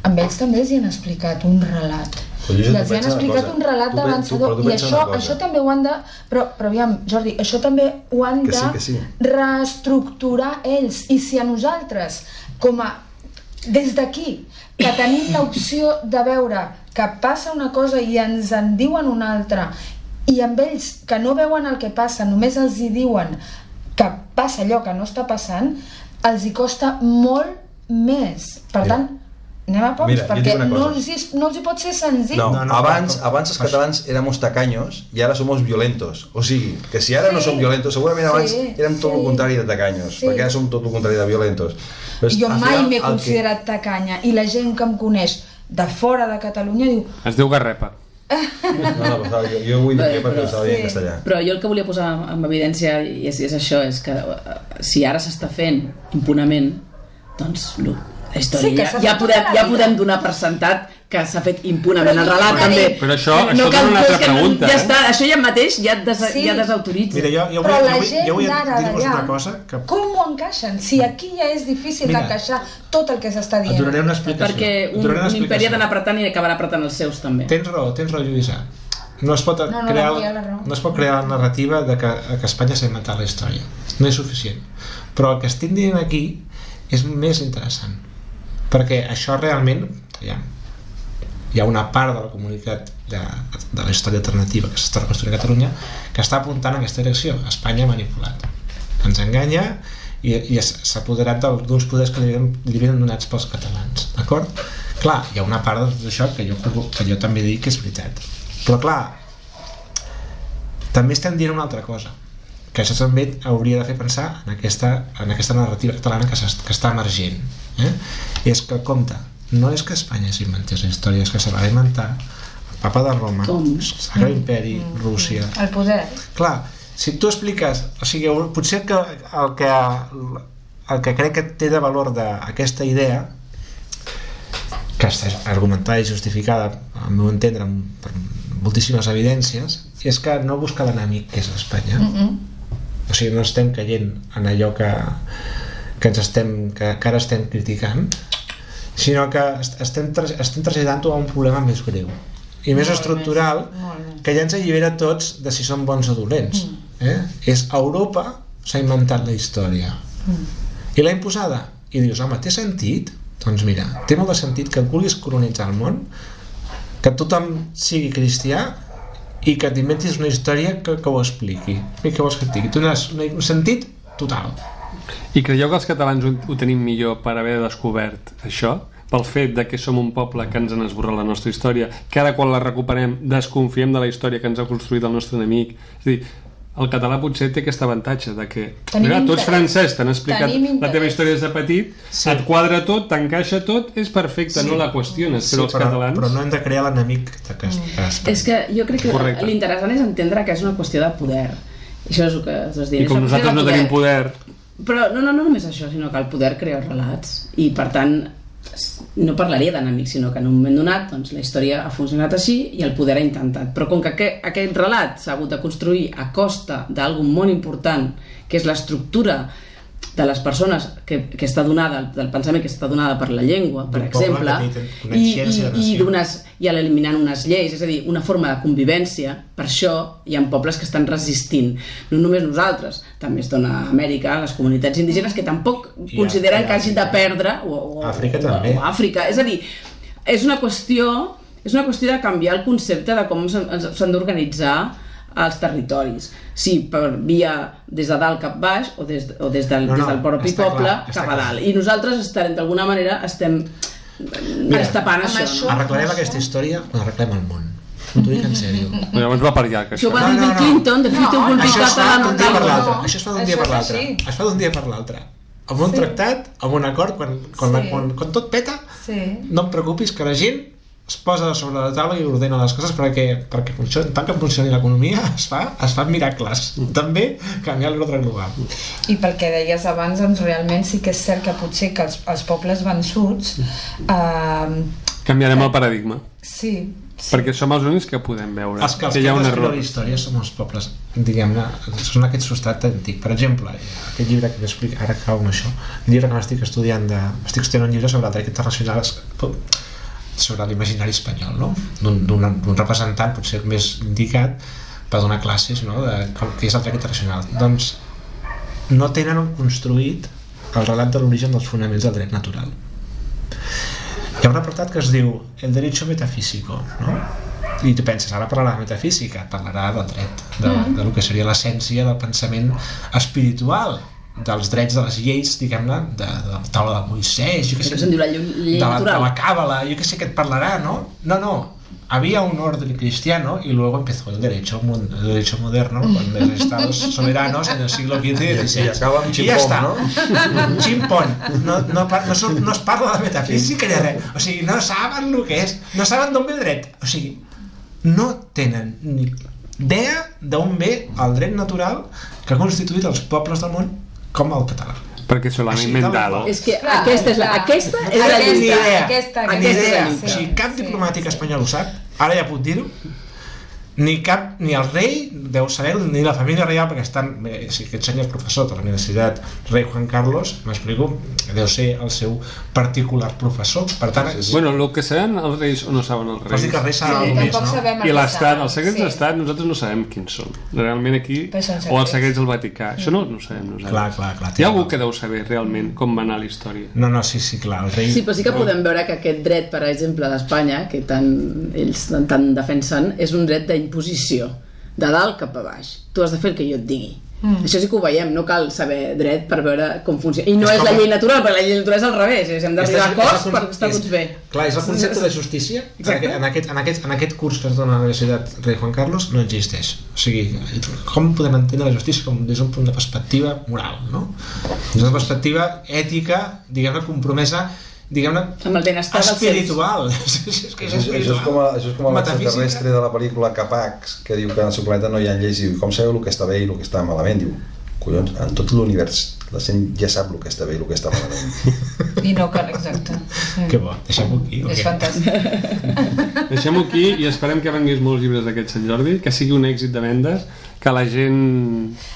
amb ells també els hi han explicat un relat. I els hi han explicat un relat d'avançador, i això també ho han de... Però aviam, Jordi, això també ho han de reestructurar ells, i si a nosaltres, des d'aquí, que tenim l'opció de veure que passa una cosa i ens en diuen una altra, i amb ells que no veuen el que passa, només els hi diuen que passa allò que no està passant, els hi costa molt més. Per tant, anem a pocs, perquè no els hi pot ser senzill. Abans els catalans éramos tacaños i ara somos violentos. O sigui, que si ara no som violentos, segurament abans érem tot el contrari de tacaños, perquè ara som tot el contrari de violentos. Jo mai m'he considerat tacanya, i la gent que em coneix de fora de Catalunya diu... Es diu garrepa. Jo vull dir perquè ho estava dient en castellà. Però jo el que volia posar en evidència és això, és que si ara s'està fent impunament, doncs la història ja podem donar per sentat que s'ha fet impunament el relat també. Però això dona una altra pregunta. Ja està, això ja mateix ja desautoritza. Mira, jo vull dir-vos una cosa que... Com ho encaixen? Si aquí ja és difícil d'encaixar tot el que s'està dient. Et donaré una explicació. Perquè un imperi ha d'anar apretant i acabarà apretant els seus també. Tens raó, Lluïsa. No es pot crear la narrativa de que Espanya s'ha inventat la història. No és suficient. Però el que estic dient aquí és més interessant, perquè això realment hi ha una part de la comunitat de la història alternativa que s'està reconstruint a Catalunya que està apuntant en aquesta direcció. Espanya ha manipulat, ens enganya i s'ha apoderat d'uns poders que li havien donats pels catalans, d'acord? Clar, hi ha una part d'això que jo també dic que és veritat, però clar, també estem dient una altra cosa, que això també hauria de fer pensar en aquesta narrativa catalana que està emergent, és que, compte, no és que Espanya s'inventés la història, és que se la va inventar el Papa de Roma, el Sacre Imperi, Rússia, el poder. Clar, si tu expliques, o sigui, potser que el que crec que té de valor d'aquesta idea, que està argumentada i justificada al meu entendre per moltíssimes evidències, és que no busca l'enemic que és Espanya. O sigui, no estem caient en allò que ara estem criticant, sinó que estem traslladant-ho a un problema més greu i més estructural, que ja ens allibera tots de si som bons o dolents. És Europa s'ha inventat la història i l'ha imposada, i dius, home, té sentit? Doncs mira, té molt de sentit que vulguis colonitzar el món, que tothom sigui cristià i que t'inventis una història que ho expliqui. I què vols que et digui? Té un sentit total. I creieu que els catalans ho tenim millor per haver descobert això? Pel fet de que som un poble que ens han esborrat la nostra història, que ara quan la recuperem desconfiem de la història que ens ha construït el nostre enemic? És a dir, el català potser té aquest avantatge de que tots francès t'han explicat la teva història des de petit, et quadra tot, t'encaixa tot, és perfecte, no la qüestiones, però els catalans... Però no hem de crear l'enemic que és que jo crec que l'interessant és entendre que és una qüestió de poder. Això és el que estàs dient. I com nosaltres no tenim poder... Però no només això, sinó que el poder crea relats i per tant no parlaria d'enemics, sinó que en un moment donat doncs, la història ha funcionat així i el poder ha intentat, però com que aquest relat s'ha hagut de construir a costa d'alguna molt important, que és l'estructura de les persones que està donada, del pensament que està donada per la llengua, per exemple, i eliminant unes lleis, és a dir, una forma de convivència. Per això hi ha pobles que estan resistint, no només nosaltres, també es dona a Amèrica, les comunitats indígenes que tampoc consideren que hagin de perdre, o Àfrica, és a dir, és una qüestió de canviar el concepte de com s'han d'organitzar als territoris, sí, per via des de dalt cap baix o des del propi poble cap a dalt, i nosaltres d'alguna manera estem tapant això. Arreglarem aquesta història quan arreglem el món, t'ho dic en sèrio. Llavors va per allà, això va dir Bill Clinton, de fet això es fa d'un dia per l'altre, això es fa d'un dia per l'altre, amb un tractat, amb un acord, quan tot peta, no em preocupis que la gent es posa sobre la taula i ordena les coses perquè tant que funcioni l'economia es fan miracles, també canviar l'ordre global. I pel que deies abans, doncs realment sí que és cert que potser que els pobles vençuts canviarem el paradigma. Sí. Perquè som els únics que podem veure que hi ha un error. La història som els pobles, diguem-ne, són aquest substrat antic. Per exemple, aquest llibre que m'explica, ara acabo amb això, el llibre que m'estic estudiant un llibre sobre el dret internacional, sobre l'imaginari espanyol, no? d'un representant potser més indicat per donar classes, no? de què és el dret internacional. Doncs no tenen construït el relat de l'origen dels fonaments del dret natural. Hi ha un apartat que es diu el derecho metafísico, no? I tu penses, ara parlarà de metafísica, parlarà del dret, del que seria l'essència del pensament espiritual, dels drets de les lleis, diguem-ne, de la taula de Moisès, jo què sé, de la càbala, jo què sé què et parlarà, no? No, había un orden cristiano y luego empezó el derecho moderno con los estados soberanos en el siglo XV y XVI. Y acaba amb Chimpón, no? Chimpón. No es parla de metafísica ni de res. O sigui, no saben el que és, no saben d'on ve el dret. O sigui, no tenen ni idea d'on ve el dret natural que ha constituït els pobles del món com el català. Perquè se l'han inventat. És que aquesta és la llista. Ni idea. O sigui, cap diplomàtic espanyol ho sap, ara ja puc dir-ho, ni el rei deu saber-ho, ni la família reial, perquè estan, si aquest senyor és professor de la Universitat Rei Juan Carlos, m'explico, deu ser el seu particular professor, per tant... Bueno, el que saben els reis o no saben els reis. Vols dir que els reis saben el més, no? I l'estat, els secrets d'estat, nosaltres no sabem quins són. Realment aquí, o els secrets del Vaticà, això no ho sabem nosaltres. Clar. Hi ha algú que deu saber realment com va anar la història. No, sí, clar, el rei... Sí, però sí que podem veure que aquest dret, per exemple, d'Espanya, que ells tant defensen, és un dret d'imposició, de dalt cap a baix. Tu has de fer el que jo et digui. Això sí que ho veiem, no cal saber dret per veure com funciona. I no és la llei natural, perquè la llei natural és al revés, hem d'arribar a acords per estar tots bé. Clar, és el concepte de justícia, que en aquest curs que es dona a la Universitat Rei Juan Carlos no existeix. O sigui, com podem entendre la justícia com des d'un punt de perspectiva moral, no? Des d'una perspectiva ètica, diguem-ne, compromesa, diguem-ne, espiritual. Això és com l'extraterrestre de la pel·lícula Capax, que diu que en el seu planeta no hi ha lleis, i com sabeu el que està bé i el que està malament? Diu, collons, en tot l'univers la gent ja sap el que està bé i el que està malament. I no cal, exacte. Que bo, deixem-ho aquí. És fantàstic. Deixem-ho aquí i esperem que venguis molts llibres d'aquest Sant Jordi, que sigui un èxit de vendes, que la gent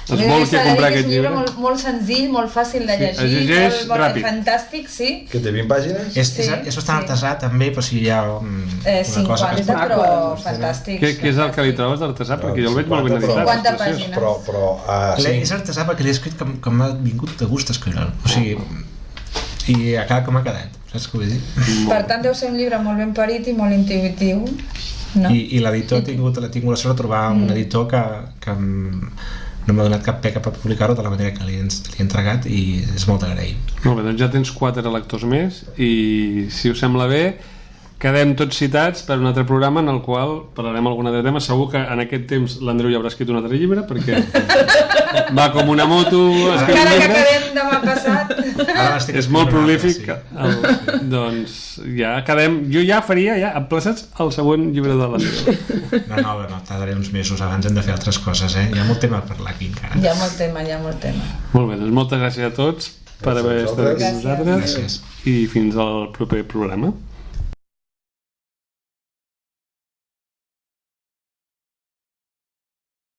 es volgui comprar aquest llibre. És un llibre molt senzill, molt fàcil de llegir, molt fantàstic, sí. Que té 20 pàgines? És bastant artesà també, però si hi ha una cosa que 50, però fantàstic. Què és el que li trobes d'artesà? Perquè jo el veig molt ben editat. 50 pàgines. És artesà perquè l'he escrit com m'ha vingut de gust escriure'l. O sigui, i ha quedat com ha quedat, saps què vull dir? Per tant, deu ser un llibre molt ben parit i molt intuïtiu. No? I l'editor ha tingut la sort de trobar un editor que no m'ha donat cap peca per publicar-ho de la manera que li he entregat i és molt d'agrair. Molt bé, doncs ja tens 4 lectors més i si us sembla bé quedem tots citats per un altre programa en el qual parlarem algun altre tema. Segur que en aquest temps l'Andreu ja haurà escrit un altre llibre perquè va com una moto encara que quedem demà passat. És molt prolífic. Doncs ja acabem. Jo ja faria, emplaçats al següent llibre de l'Andreu. No, tardaré uns mesos, abans hem de fer altres coses, Hi ha molt tema a parlar aquí encara. Hi ha molt tema. Molt bé, doncs moltes gràcies a tots per haver estat aquí amb nosaltres. Gràcies. I fins al proper programa.